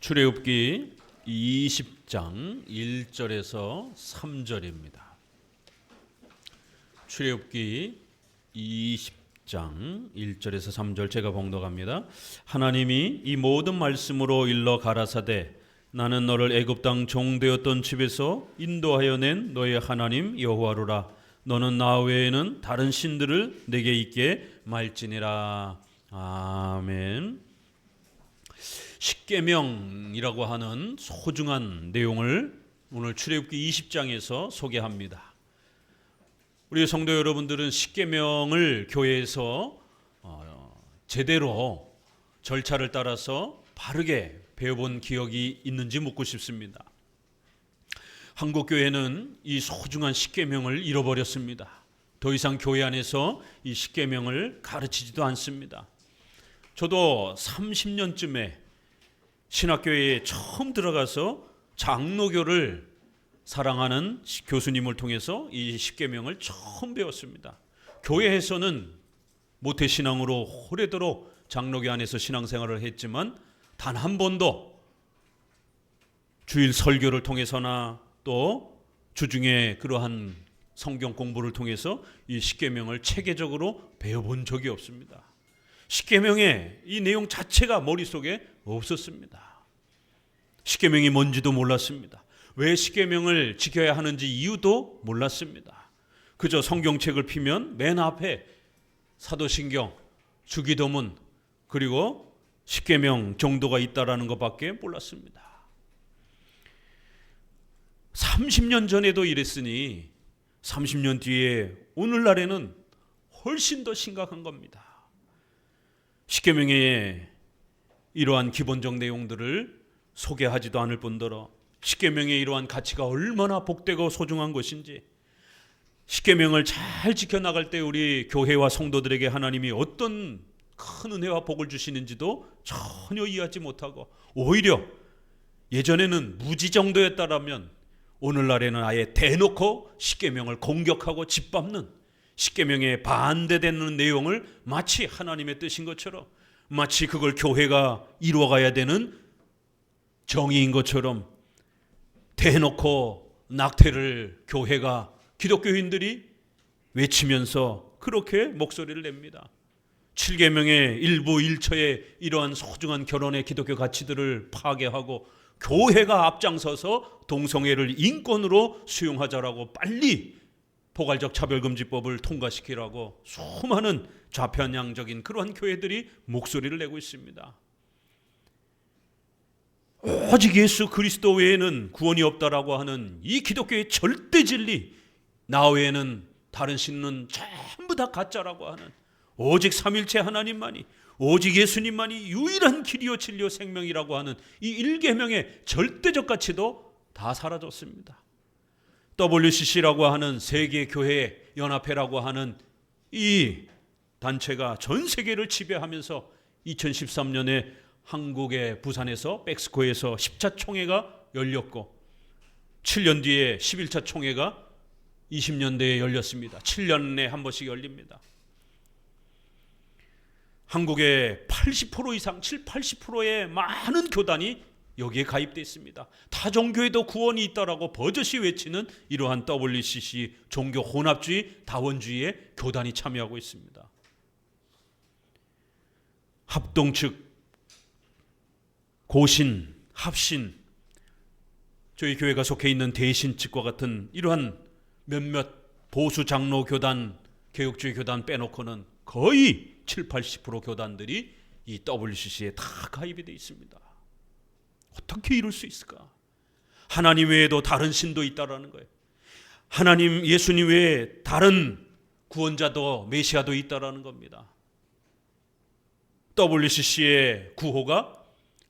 출애굽기 20장 1절에서 3절입니다. 출애굽기 20장 1절에서 3절 제가 봉독합니다. 하나님이 이 모든 말씀으로 일러 가라사대 나는 너를 애굽 땅 종되었던 집에서 인도하여 낸 너의 하나님 여호와로라. 너는 나 외에는 다른 신들을 내게 있게 말지니라. 아멘. 십계명이라고 하는 소중한 내용을 오늘 출애굽기 20장에서 소개합니다. 우리 성도 여러분들은 십계명을 교회에서 제대로 절차를 따라서 바르게 배워본 기억이 있는지 묻고 싶습니다. 한국 교회는 이 소중한 십계명을 잃어버렸습니다. 더 이상 교회 안에서 이 십계명을 가르치지도 않습니다. 저도 30년쯤에 신학교에 처음 들어가서 장로교를 사랑하는 교수님을 통해서 이 십계명을 처음 배웠습니다. 교회에서는 모태신앙으로 오래도록 장로교 안에서 신앙생활을 했지만 단 한 번도 주일 설교를 통해서나 또 주중에 그러한 성경 공부를 통해서 이 십계명을 체계적으로 배워본 적이 없습니다. 십계명의 이 내용 자체가 머릿속에 없었습니다. 십계명이 뭔지도 몰랐습니다. 왜 십계명을 지켜야 하는지 이유도 몰랐습니다. 그저 성경책을 피면 맨 앞에 사도신경, 주기도문 그리고 십계명 정도가 있다라는 것밖에 몰랐습니다. 30년 전에도 이랬으니 30년 뒤에 오늘날에는 훨씬 더 심각한 겁니다. 십계명의 이러한 기본적 내용들을 소개하지도 않을 뿐더러 십계명의 이러한 가치가 얼마나 복되고 소중한 것인지, 십계명을 잘 지켜나갈 때 우리 교회와 성도들에게 하나님이 어떤 큰 은혜와 복을 주시는지도 전혀 이해하지 못하고, 오히려 예전에는 무지 정도였다라면 오늘날에는 아예 대놓고 십계명을 공격하고 짓밟는, 십계명에 반대되는 내용을 마치 하나님의 뜻인 것처럼, 마치 그걸 교회가 이루어가야 되는 정의인 것처럼 대놓고 낙태를 교회가, 기독교인들이 외치면서 그렇게 목소리를 냅니다. 7계명의 일부 일처의 이러한 소중한 결혼의 기독교 가치들을 파괴하고 교회가 앞장서서 동성애를 인권으로 수용하자라고 빨리 포괄적 차별금지법을 통과시키라고 수많은 좌편향적인 그러한 교회들이 목소리를 내고 있습니다. 오직 예수 그리스도 외에는 구원이 없다라고 하는 이 기독교의 절대 진리, 나 외에는 다른 신은 전부 다 가짜라고 하는 오직 삼일체 하나님만이, 오직 예수님만이 유일한 길이요 진리요 생명이라고 하는 이 1계명의 절대적 가치도 다 사라졌습니다. WCC라고 하는 세계교회 연합회라고 하는 이 단체가 전 세계를 지배하면서 2013년에 한국의 부산에서 백스코에서 10차 총회가 열렸고, 7년 뒤에 11차 총회가 20년대에 열렸습니다. 7년에 한 번씩 열립니다. 한국의 80% 이상, 80%의 많은 교단이 여기에 가입되어 있습니다. 타종교에도 구원이 있다라고 버젓이 외치는 이러한 WCC 종교 혼합주의, 다원주의의 교단이 참여하고 있습니다. 합동 측, 고신, 합신, 저희 교회가 속해 있는 대신 측과 같은 이러한 몇몇 보수 장로 교단, 개혁주의 교단 빼놓고는 거의 7, 80% 교단들이 이 WCC에 다 가입이 되어 있습니다. 어떻게 이럴 수 있을까? 하나님 외에도 다른 신도 있다라는 거예요. 하나님, 예수님 외에 다른 구원자도 메시아도 있다라는 겁니다. WCC의 구호가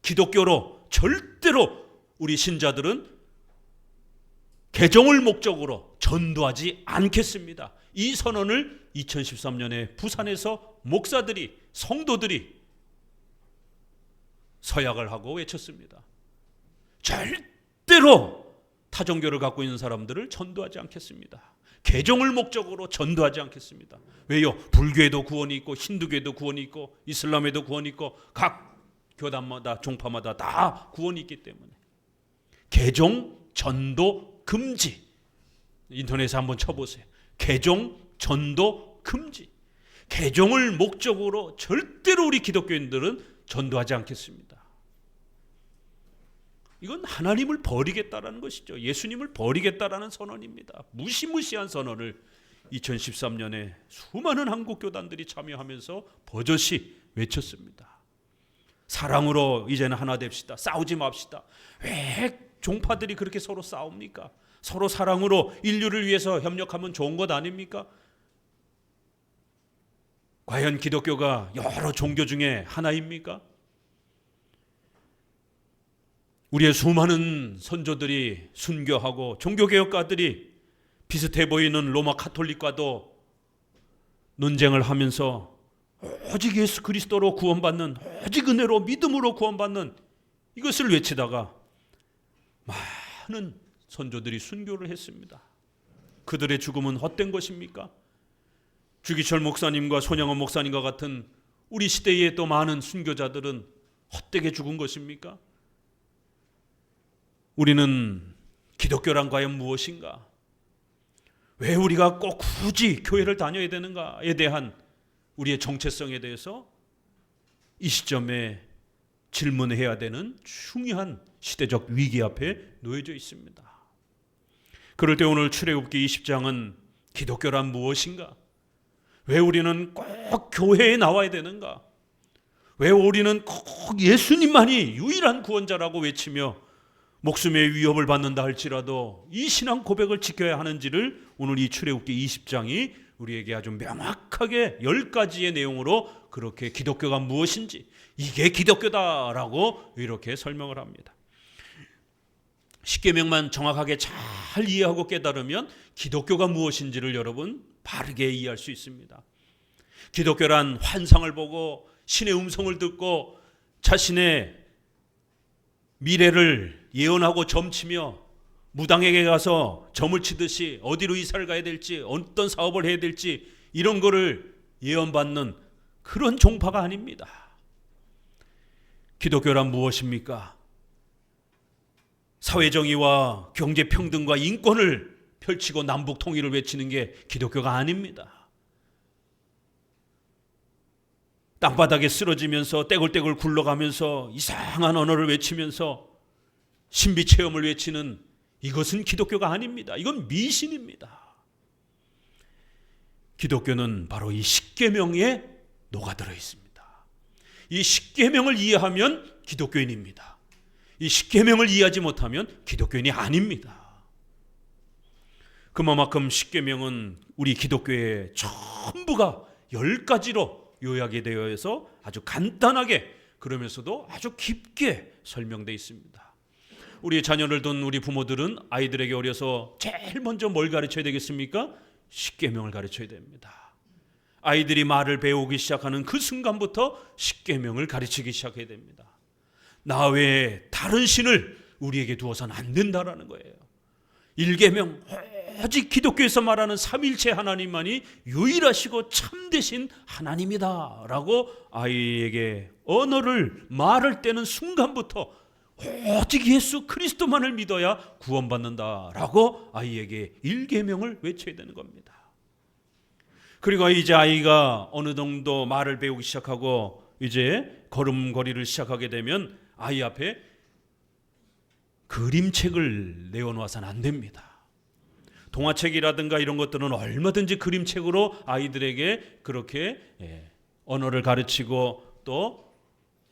기독교로 절대로 우리 신자들은 개종을 목적으로 전도하지 않겠습니다. 이 선언을 2013년에 부산에서 목사들이, 성도들이 서약을 하고 외쳤습니다. 절대로 타종교를 갖고 있는 사람들을 전도하지 않겠습니다. 개종을 목적으로 전도하지 않겠습니다. 왜요? 불교에도 구원이 있고 힌두교에도 구원이 있고 이슬람에도 구원이 있고 각 교단마다 종파마다 다 구원이 있기 때문에 개종 전도 금지. 인터넷에 한번 쳐보세요. 개종 전도 금지. 개종을 목적으로 절대로 우리 기독교인들은 전도하지 않겠습니다. 이건 하나님을 버리겠다라는 것이죠. 예수님을 버리겠다라는 선언입니다. 무시무시한 선언을 2013년에 수많은 한국 교단들이 참여하면서 버젓이 외쳤습니다. 사랑으로 이제는 하나 됩시다. 싸우지 맙시다. 왜 종파들이 그렇게 서로 싸웁니까? 서로 사랑으로 인류를 위해서 협력하면 좋은 것 아닙니까? 과연 기독교가 여러 종교 중에 하나입니까? 우리의 수많은 선조들이 순교하고 종교개혁가들이 비슷해 보이는 로마 카톨릭과도 논쟁을 하면서 오직 예수 그리스도로 구원받는, 오직 은혜로 믿음으로 구원받는 이것을 외치다가 많은 선조들이 순교를 했습니다. 그들의 죽음은 헛된 것입니까? 주기철 목사님과 손양원 목사님과 같은 우리 시대의 또 많은 순교자들은 헛되게 죽은 것입니까? 우리는 기독교란 과연 무엇인가? 왜 우리가 꼭 굳이 교회를 다녀야 되는가에 대한 우리의 정체성에 대해서 이 시점에 질문해야 되는 중요한 시대적 위기 앞에 놓여져 있습니다. 그럴 때 오늘 출애굽기 20장은 기독교란 무엇인가? 왜 우리는 꼭 교회에 나와야 되는가? 왜 우리는 꼭 예수님만이 유일한 구원자라고 외치며 목숨의 위협을 받는다 할지라도 이 신앙 고백을 지켜야 하는지를 오늘 이 출애굽기 20장이 우리에게 아주 명확하게 10가지의 내용으로 그렇게 기독교가 무엇인지, 이게 기독교다라고 이렇게 설명을 합니다. 십계명만 정확하게 잘 이해하고 깨달으면 기독교가 무엇인지를 여러분 바르게 이해할 수 있습니다. 기독교란 환상을 보고 신의 음성을 듣고 자신의 미래를 예언하고 점치며 무당에게 가서 점을 치듯이 어디로 이사를 가야 될지, 어떤 사업을 해야 될지 이런 거를 예언받는 그런 종파가 아닙니다. 기독교란 무엇입니까? 사회정의와 경제평등과 인권을 펼치고 남북 통일을 외치는 게 기독교가 아닙니다. 땅바닥에 쓰러지면서 떼굴떼굴 굴러가면서 이상한 언어를 외치면서 신비 체험을 외치는 이것은 기독교가 아닙니다. 이건 미신입니다. 기독교는 바로 이 십계명에 녹아들어 있습니다. 이 십계명을 이해하면 기독교인입니다. 이 십계명을 이해하지 못하면 기독교인이 아닙니다. 그만큼 십계명은 우리 기독교의 전부가 10가지로 요약이 되어 있어서 아주 간단하게 그러면서도 아주 깊게 설명되어 있습니다. 우리 자녀를 둔 우리 부모들은 아이들에게 어려서 제일 먼저 뭘 가르쳐야 되겠습니까? 십계명을 가르쳐야 됩니다. 아이들이 말을 배우기 시작하는 그 순간부터 십계명을 가르치기 시작해야 됩니다. 나 외에 다른 신을 우리에게 두어서는 안 된다라는 거예요. 1계명, 오직 기독교에서 말하는 삼일체 하나님만이 유일하시고 참되신 하나님이다 라고 아이에게 언어를 말할 때는 순간부터 오직 예수 그리스도만을 믿어야 구원받는다 라고 아이에게 1계명을 외쳐야 되는 겁니다. 그리고 이제 아이가 어느 정도 말을 배우기 시작하고 이제 걸음걸이를 시작하게 되면 아이 앞에 그림책을 내어놓아서는 안 됩니다. 동화책이라든가 이런 것들은 얼마든지 그림책으로 아이들에게 그렇게 언어를 가르치고 또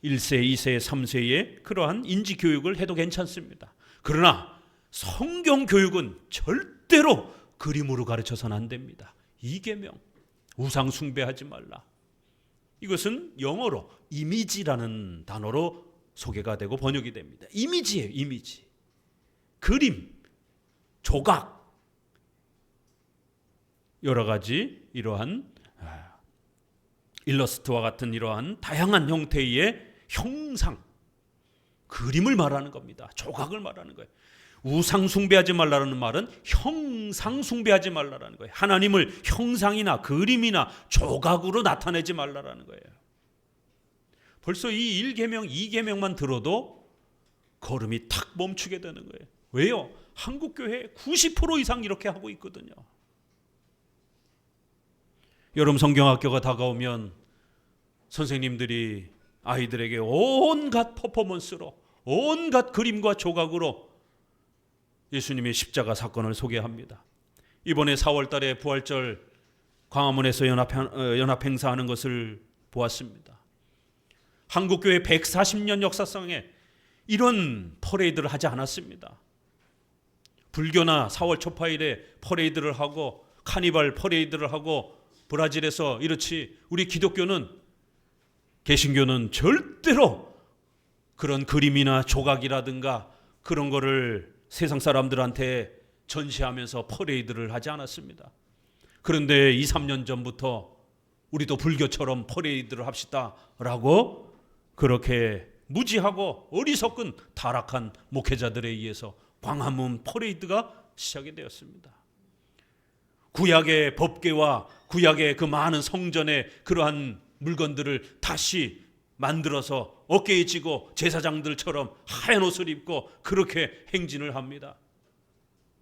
1세, 2세, 3세의 그러한 인지교육을 해도 괜찮습니다. 그러나 성경 교육은 절대로 그림으로 가르쳐서는 안 됩니다. 2계명, 우상 숭배하지 말라. 이것은 영어로 이미지라는 단어로 소개가 되고 번역이 됩니다. 이미지예요, 이미지. 그림, 조각, 여러 가지 이러한 일러스트와 같은 이러한 다양한 형태의 형상, 그림을 말하는 겁니다. 조각을 말하는 거예요. 우상 숭배하지 말라는 말은 형상 숭배하지 말라는 거예요. 하나님을 형상이나 그림이나 조각으로 나타내지 말라는 거예요. 벌써 이 1계명, 2계명만 들어도 걸음이 탁 멈추게 되는 거예요. 왜요? 한국 교회 90% 이상 이렇게 하고 있거든요. 여름 성경학교가 다가오면 선생님들이 아이들에게 온갖 퍼포먼스로, 온갖 그림과 조각으로 예수님의 십자가 사건을 소개합니다. 이번에 4월 달에 부활절 광화문에서 연합 행사하는 것을 보았습니다. 한국교회 140년 역사상에 이런 퍼레이드를 하지 않았습니다. 불교나 4월 초파일에 퍼레이드를 하고 카니발 퍼레이드를 하고 브라질에서 이렇지, 우리 기독교는, 개신교는 절대로 그런 그림이나 조각이라든가 그런 거를 세상 사람들한테 전시하면서 퍼레이드를 하지 않았습니다. 그런데 2, 3년 전부터 우리도 불교처럼 퍼레이드를 합시다라고 그렇게 무지하고 어리석은 타락한 목회자들에 의해서 광화문 퍼레이드가 시작이 되었습니다. 구약의 법궤와 구약의 그 많은 성전의 그러한 물건들을 다시 만들어서 어깨에 지고 제사장들처럼 하얀 옷을 입고 그렇게 행진을 합니다.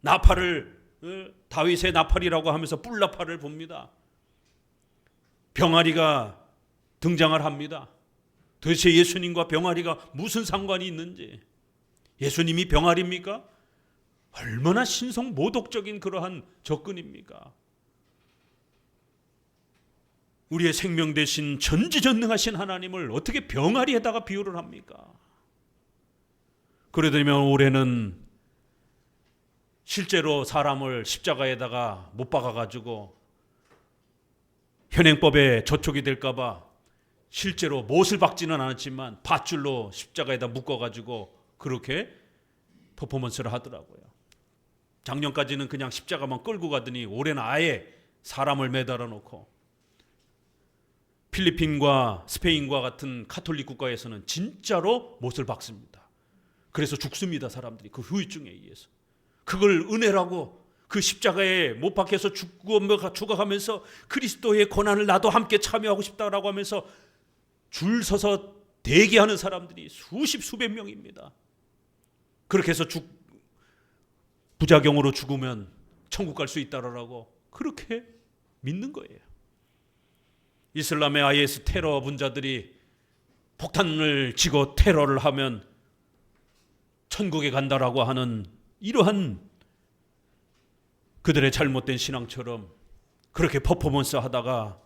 나팔을, 다윗의 나팔이라고 하면서 뿔나팔을 봅니다. 병아리가 등장을 합니다. 도대체 예수님과 병아리가 무슨 상관이 있는지. 예수님이 병아리입니까? 얼마나 신성모독적인 그러한 접근입니까? 우리의 생명 대신 전지전능하신 하나님을 어떻게 병아리에다가 비유를 합니까? 그러더니만 올해는 실제로 사람을 십자가에다가 못 박아가지고 현행법에 저촉이 될까봐 실제로 못을 박지는 않았지만 밧줄로 십자가에다 묶어가지고 그렇게 퍼포먼스를 하더라고요. 작년까지는 그냥 십자가만 끌고 가더니 올해는 아예 사람을 매달아 놓고, 필리핀과 스페인과 같은 카톨릭 국가에서는 진짜로 못을 박습니다. 그래서 죽습니다. 사람들이 그 후유증에 의해서. 그걸 은혜라고 그 십자가에 못 박혀서 죽어가면서 그리스도의 고난을 나도 함께 참여하고 싶다라고 하면서 줄 서서 대기하는 사람들이 수십 수백 명입니다. 그렇게 해서 부작용으로 죽으면 천국 갈 수 있다라고 그렇게 믿는 거예요. 이슬람의 IS 테러 분자들이 폭탄을 치고 테러를 하면 천국에 간다라고 하는 이러한 그들의 잘못된 신앙처럼 그렇게 퍼포먼스 하다가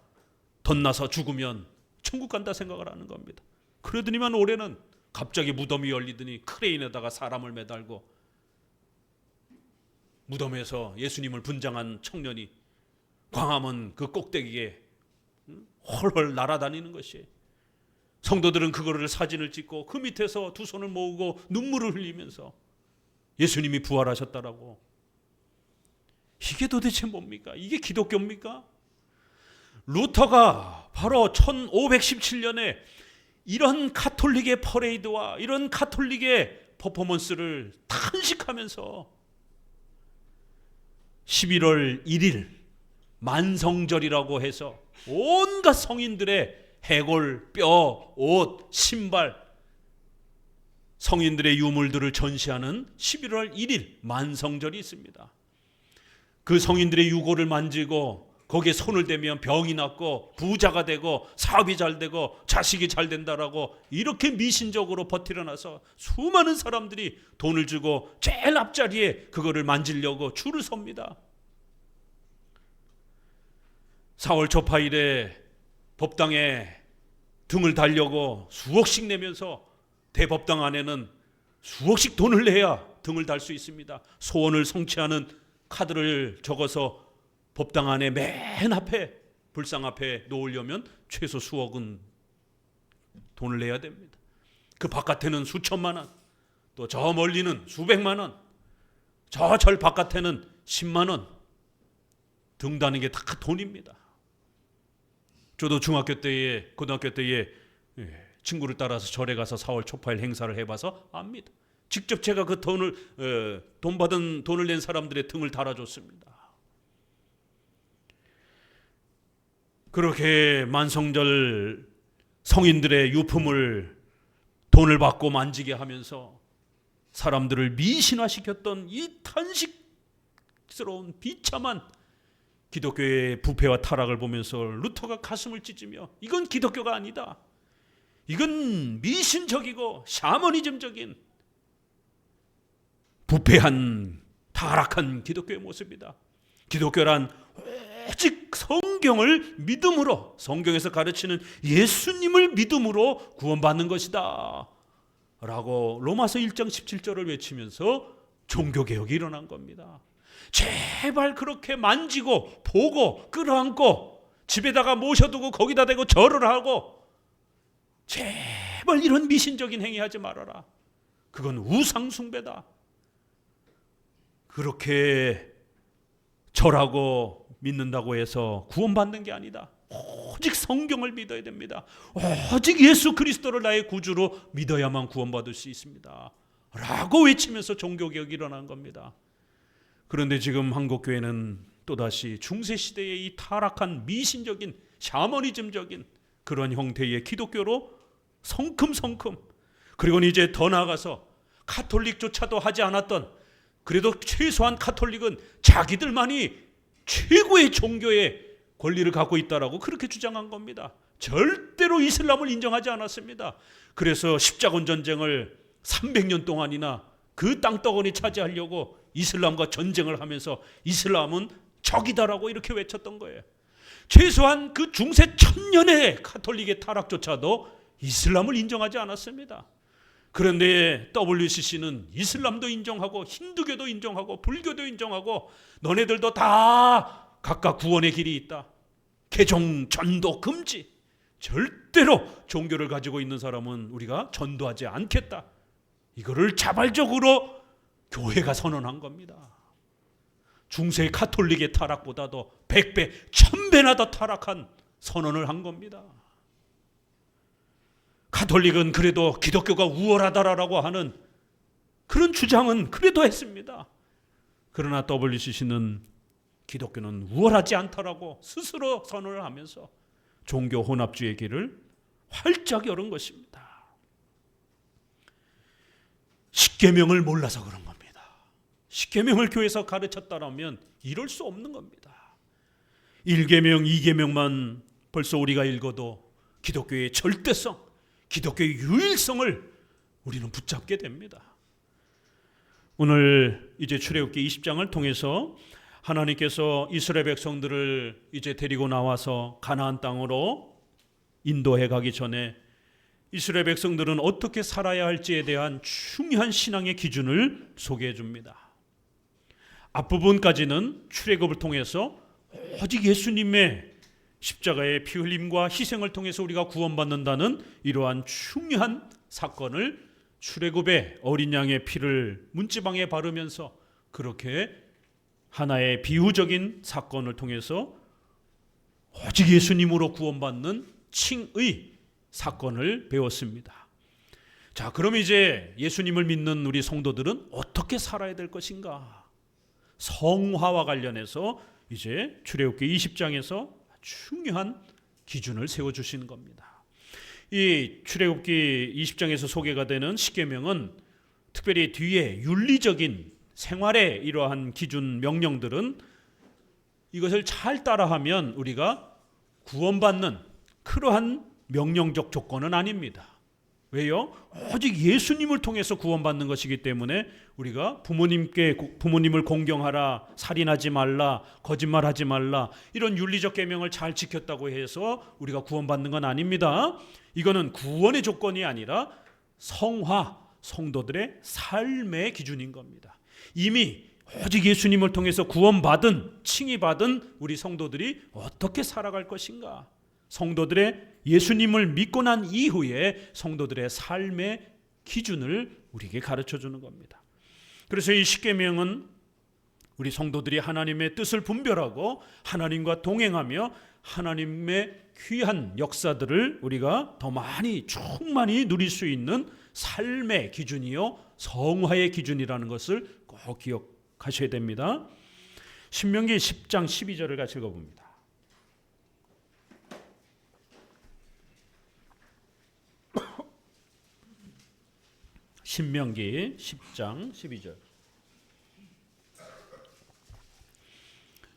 덧나서 죽으면 천국 간다 생각을 하는 겁니다. 그러더니만 올해는 갑자기 무덤이 열리더니 크레인에다가 사람을 매달고 무덤에서 예수님을 분장한 청년이 광화문 그 꼭대기에 헐헐 날아다니는 것이에요. 성도들은 그거를 사진을 찍고 그 밑에서 두 손을 모으고 눈물을 흘리면서 예수님이 부활하셨다라고. 이게 도대체 뭡니까? 이게 기독교입니까? 루터가 바로 1517년에 이런 카톨릭의 퍼레이드와 이런 카톨릭의 퍼포먼스를 탄식하면서 11월 1일 만성절이라고 해서 온갖 성인들의 해골, 뼈, 옷, 신발, 성인들의 유물들을 전시하는 11월 1일 만성절이 있습니다. 그 성인들의 유골을 만지고 거기에 손을 대면 병이 낫고 부자가 되고 사업이 잘 되고 자식이 잘 된다라고 이렇게 미신적으로 버티려나서 수많은 사람들이 돈을 주고 제일 앞자리에 그거를 만지려고 줄을 섭니다. 4월 초파일에 법당에 등을 달려고 수억씩 내면서 대법당 안에는 수억씩 돈을 내야 등을 달 수 있습니다. 소원을 성취하는 카드를 적어서 법당 안에 맨 앞에 불상 앞에 놓으려면 최소 수억은 돈을 내야 됩니다. 그 바깥에는 수천만 원, 또 저 멀리는 수백만 원, 저 절 바깥에는 10만 원, 등 다는 게 다 돈입니다. 저도 중학교 때에 고등학교 때에 친구를 따라서 절에 가서 4월 초파일 행사를 해봐서 압니다. 직접 제가 그 돈 받은 돈을 낸 사람들의 등을 달아줬습니다. 그렇게 만성절 성인들의 유품을 돈을 받고 만지게 하면서 사람들을 미신화시켰던 이 탄식스러운 비참한 기독교의 부패와 타락을 보면서 루터가 가슴을 찢으며 이건 기독교가 아니다. 이건 미신적이고 샤머니즘적인 부패한 타락한 기독교의 모습이다. 기독교란 오직 성경을 믿음으로, 성경에서 가르치는 예수님을 믿음으로 구원받는 것이다 라고 로마서 1장 17절을 외치면서 종교개혁이 일어난 겁니다. 제발 그렇게 만지고 보고 끌어안고 집에다가 모셔두고 거기다 대고 절을 하고 제발 이런 미신적인 행위하지 말아라. 그건 우상숭배다. 그렇게 절하고 믿는다고 해서 구원받는 게 아니다. 오직 성경을 믿어야 됩니다. 오직 예수 그리스도를 나의 구주로 믿어야만 구원받을 수 있습니다 라고 외치면서 종교개혁이 일어난 겁니다. 그런데 지금 한국교회는 또다시 중세시대의 이 타락한 미신적인 샤머니즘적인 그런 형태의 기독교로 성큼성큼, 그리고 이제 더 나아가서 카톨릭조차도 하지 않았던, 그래도 최소한 카톨릭은 자기들만이 최고의 종교의 권리를 갖고 있다라고 그렇게 주장한 겁니다. 절대로 이슬람을 인정하지 않았습니다. 그래서 십자군 전쟁을 300년 동안이나 그 땅덩어리 차지하려고 이슬람과 전쟁을 하면서 이슬람은 적이다라고 이렇게 외쳤던 거예요. 최소한 그 중세 1000년의 카톨릭의 타락조차도 이슬람을 인정하지 않았습니다. 그런데 WCC는 이슬람도 인정하고 힌두교도 인정하고 불교도 인정하고 너네들도 다 각각 구원의 길이 있다. 개종 전도 금지. 절대로 종교를 가지고 있는 사람은 우리가 전도하지 않겠다. 이거를 자발적으로 교회가 선언한 겁니다. 중세 카톨릭의 타락보다도 100배, 1000배나 더 타락한 선언을 한 겁니다. 카톨릭은 그래도 기독교가 우월하다라고 하는 그런 주장은 그래도 했습니다. 그러나 WCC는 기독교는 우월하지 않다라고 스스로 선언을 하면서 종교 혼합주의 길을 활짝 열은 것입니다. 십계명을 몰라서 그런 겁니다. 십계명을 교회에서 가르쳤다라면 이럴 수 없는 겁니다. 1계명, 2계명만 벌써 우리가 읽어도 기독교의 절대성, 기독교의 유일성을 우리는 붙잡게 됩니다. 오늘 이제 출애굽기 20장을 통해서 하나님께서 이스라엘 백성들을 이제 데리고 나와서 가나안 땅으로 인도해 가기 전에 이스라엘 백성들은 어떻게 살아야 할지에 대한 중요한 신앙의 기준을 소개해 줍니다. 앞부분까지는 출애굽을 통해서 오직 예수님의 십자가의 피 흘림과 희생을 통해서 우리가 구원받는다는 이러한 중요한 사건을 출애굽의 어린 양의 피를 문지방에 바르면서 그렇게 하나의 비유적인 사건을 통해서 오직 예수님으로 구원받는 칭의 사건을 배웠습니다. 자, 그럼 이제 예수님을 믿는 우리 성도들은 어떻게 살아야 될 것인가? 성화와 관련해서 이제 출애굽기 20장에서 중요한 기준을 세워주시는 겁니다. 이 출애굽기 20장에서 소개가 되는 십계명은 특별히 뒤에 윤리적인 생활의 이러한 기준 명령들은 이것을 잘 따라하면 우리가 구원받는 그러한 명령적 조건은 아닙니다. 왜요? 오직 예수님을 통해서 구원받는 것이기 때문에 우리가 부모님을 공경하라, 살인하지 말라, 거짓말하지 말라 이런 윤리적 계명을 잘 지켰다고 해서 우리가 구원받는 건 아닙니다. 이거는 구원의 조건이 아니라 성화, 성도들의 삶의 기준인 겁니다. 이미 오직 예수님을 통해서 구원받은, 칭의받은 우리 성도들이 어떻게 살아갈 것인가? 성도들의 예수님을 믿고 난 이후에 성도들의 삶의 기준을 우리에게 가르쳐주는 겁니다. 그래서 이 십계명은 우리 성도들이 하나님의 뜻을 분별하고 하나님과 동행하며 하나님의 귀한 역사들을 우리가 더 많이 충만히 누릴 수 있는 삶의 기준이요 성화의 기준이라는 것을 꼭 기억하셔야 됩니다. 신명기 10장 12절을 같이 읽어봅니다. 신명기 10장 12절.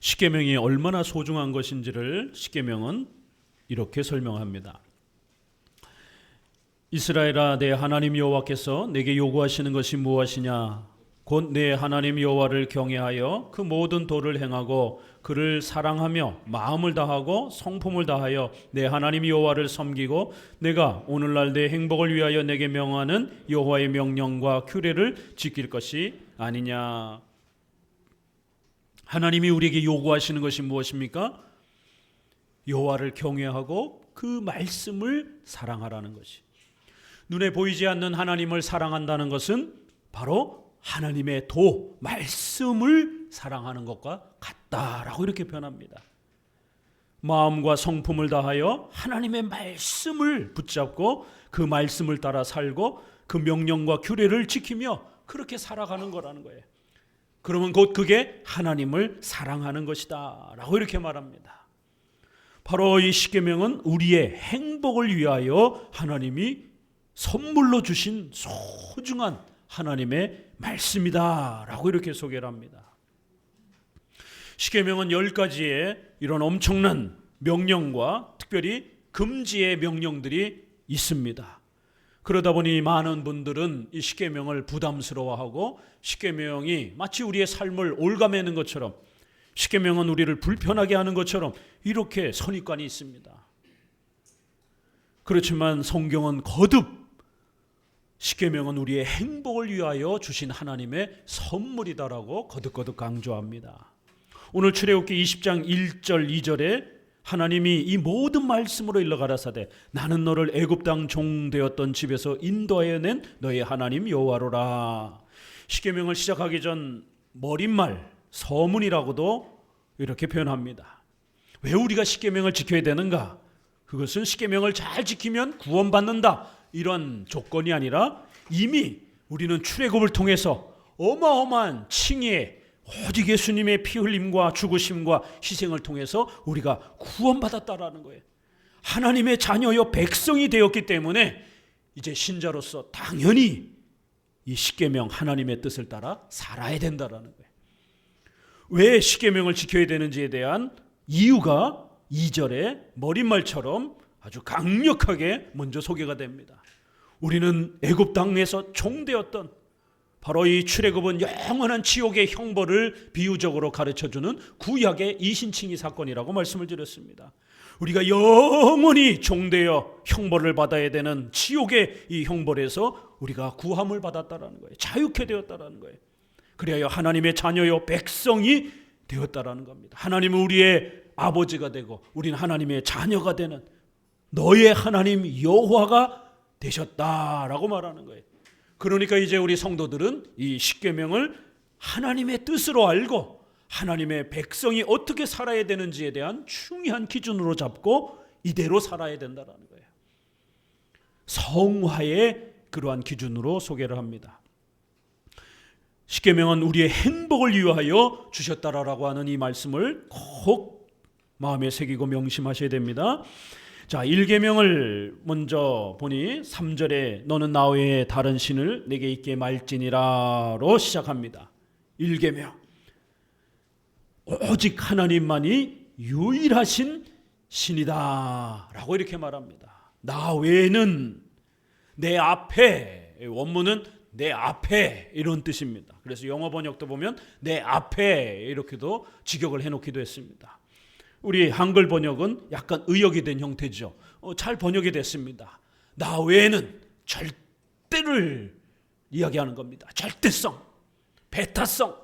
십계명이 얼마나 소중한 것인지를 십계명은 이렇게 설명합니다. 이스라엘아, 내 하나님 여호와께서 내게 요구하시는 것이 무엇이냐? 곧 내 하나님 여호와를 경외하여 그 모든 도를 행하고 그를 사랑하며 마음을 다하고 성품을 다하여 내 하나님 여호와를 섬기고 내가 오늘날 내 행복을 위하여 내게 명하는 여호와의 명령과 규례를 지킬 것이 아니냐. 하나님이 우리에게 요구하시는 것이 무엇입니까? 여호와를 경외하고 그 말씀을 사랑하라는 것이. 눈에 보이지 않는 하나님을 사랑한다는 것은 바로 하나님의 도, 말씀을 사랑하는 것과 같다라고 이렇게 표현합니다. 마음과 성품을 다하여 하나님의 말씀을 붙잡고 그 말씀을 따라 살고 그 명령과 규례를 지키며 그렇게 살아가는 거라는 거예요. 그러면 곧 그게 하나님을 사랑하는 것이다 라고 이렇게 말합니다. 바로 이 십계명은 우리의 행복을 위하여 하나님이 선물로 주신 소중한 하나님의 말씀이다 라고 이렇게 소개를 합니다. 십계명은 10가지의 이런 엄청난 명령과 특별히 금지의 명령들이 있습니다. 그러다 보니 많은 분들은 이 십계명을 부담스러워하고 십계명이 마치 우리의 삶을 올가매는 것처럼, 십계명은 우리를 불편하게 하는 것처럼 이렇게 선입관이 있습니다. 그렇지만 성경은 거듭 십계명은 우리의 행복을 위하여 주신 하나님의 선물이다라고 거듭거듭 강조합니다. 오늘 출애굽기 20장 1절 2절에 하나님이 이 모든 말씀으로 일러 가라사대 나는 너를 애굽 땅 종되었던 집에서 인도하여 낸 너의 하나님 여호와로라. 십계명을 시작하기 전 머릿말 서문이라고도 이렇게 표현합니다. 왜 우리가 십계명을 지켜야 되는가? 그것은 십계명을 잘 지키면 구원받는다 이런 조건이 아니라 이미 우리는 출애굽을 통해서 어마어마한 칭의에 오직 예수님의 피 흘림과 죽으심과 희생을 통해서 우리가 구원받았다라는 거예요. 하나님의 자녀여 백성이 되었기 때문에 이제 신자로서 당연히 이 십계명 하나님의 뜻을 따라 살아야 된다라는 거예요. 왜 십계명을 지켜야 되는지에 대한 이유가 2절의 머릿말처럼 아주 강력하게 먼저 소개가 됩니다. 우리는 애굽 땅에서 종되었던, 바로 이 출애굽은 영원한 지옥의 형벌을 비유적으로 가르쳐주는 구약의 이신칭의 사건이라고 말씀을 드렸습니다. 우리가 영원히 종되어 형벌을 받아야 되는 지옥의 이 형벌에서 우리가 구함을 받았다라는 거예요. 자유케 되었다라는 거예요. 그래야 하나님의 자녀요 백성이 되었다라는 겁니다. 하나님은 우리의 아버지가 되고 우리는 하나님의 자녀가 되는 너의 하나님 여호와가 되셨다라고 말하는 거예요. 그러니까 이제 우리 성도들은 이 십계명을 하나님의 뜻으로 알고 하나님의 백성이 어떻게 살아야 되는지에 대한 중요한 기준으로 잡고 이대로 살아야 된다는 거예요. 성화의 그러한 기준으로 소개를 합니다. 십계명은 우리의 행복을 위하여 주셨다라고 하는 이 말씀을 꼭 마음에 새기고 명심하셔야 됩니다. 자, 1계명을 먼저 보니 3절에 너는 나 외에 다른 신을 내게 있게 말지니라로 시작합니다. 1계명, 오직 하나님만이 유일하신 신이다 라고 이렇게 말합니다. 나 외에는, 내 앞에, 원문은 내 앞에 이런 뜻입니다. 그래서 영어 번역도 보면 내 앞에 이렇게도 직역을 해놓기도 했습니다. 우리 한글 번역은 약간 의역이 된 형태죠. 잘 번역이 됐습니다. 나 외에는 절대를 이야기하는 겁니다. 절대성, 배타성.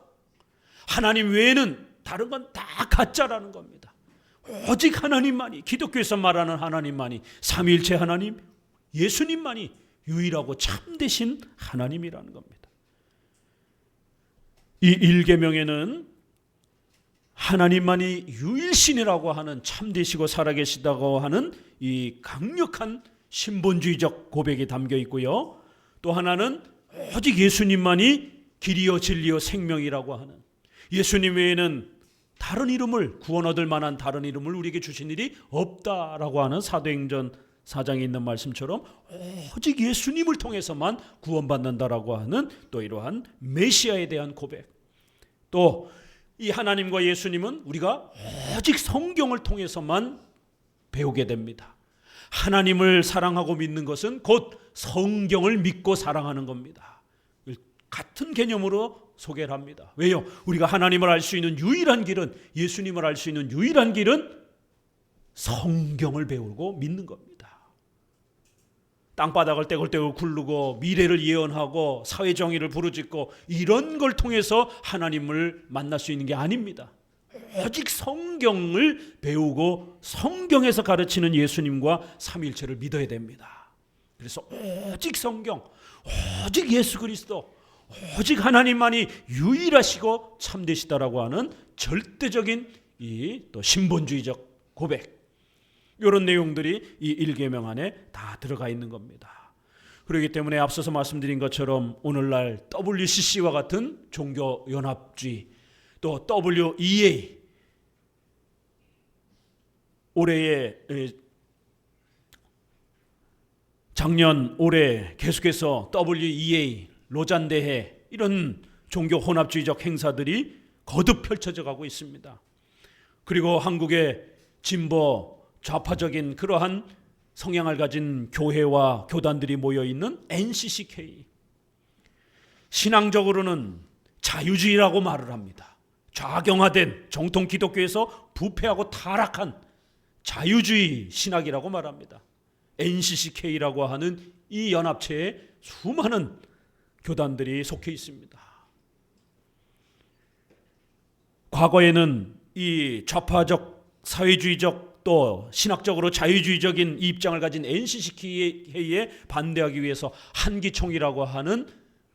하나님 외에는 다른 건 다 가짜라는 겁니다. 오직 하나님만이, 기독교에서 말하는 하나님만이, 삼위일체 하나님, 예수님만이 유일하고 참되신 하나님이라는 겁니다. 이 1계명에는 하나님만이 유일신이라고 하는, 참되시고 살아계시다고 하는 이 강력한 신본주의적 고백이 담겨 있고요. 또 하나는 오직 예수님만이 길이요 진리요 생명이라고 하는, 예수님 외에는 다른 이름을, 구원 얻을 만한 다른 이름을 우리에게 주신 일이 없다라고 하는 사도행전 4장에 있는 말씀처럼 오직 예수님을 통해서만 구원받는다라고 하는 또 이러한 메시아에 대한 고백, 또 이 하나님과 예수님은 우리가 오직 성경을 통해서만 배우게 됩니다. 하나님을 사랑하고 믿는 것은 곧 성경을 믿고 사랑하는 겁니다. 같은 개념으로 소개를 합니다. 왜요? 우리가 하나님을 알 수 있는 유일한 길은, 예수님을 알 수 있는 유일한 길은 성경을 배우고 믿는 겁니다. 땅바닥을 떼굴떼굴 굴르고 미래를 예언하고 사회정의를 부르짖고 이런 걸 통해서 하나님을 만날 수 있는 게 아닙니다. 오직 성경을 배우고 성경에서 가르치는 예수님과 삼위일체를 믿어야 됩니다. 그래서 오직 성경, 오직 예수 그리스도, 오직 하나님만이 유일하시고 참되시다라고 하는 절대적인 이 또 신본주의적 고백, 이런 내용들이 이 1계명 안에 다 들어가 있는 겁니다. 그렇기 때문에 앞서서 말씀드린 것처럼 오늘날 WCC와 같은 종교연합주의, 또 WEA, 올해 작년 올해 계속해서 WEA, 로잔대회, 이런 종교혼합주의적 행사들이 거듭 펼쳐져 가고 있습니다. 그리고 한국의 진보 좌파적인 그러한 성향을 가진 교회와 교단들이 모여있는 NCCK, 신앙적으로는 자유주의라고 말을 합니다. 좌경화된 정통 기독교에서 부패하고 타락한 자유주의 신학이라고 말합니다. NCCK라고 하는 이 연합체에 수많은 교단들이 속해 있습니다. 과거에는 이 좌파적 사회주의적 또 신학적으로 자유주의적인 입장을 가진 NCCK에 반대하기 위해서 한기총이라고 하는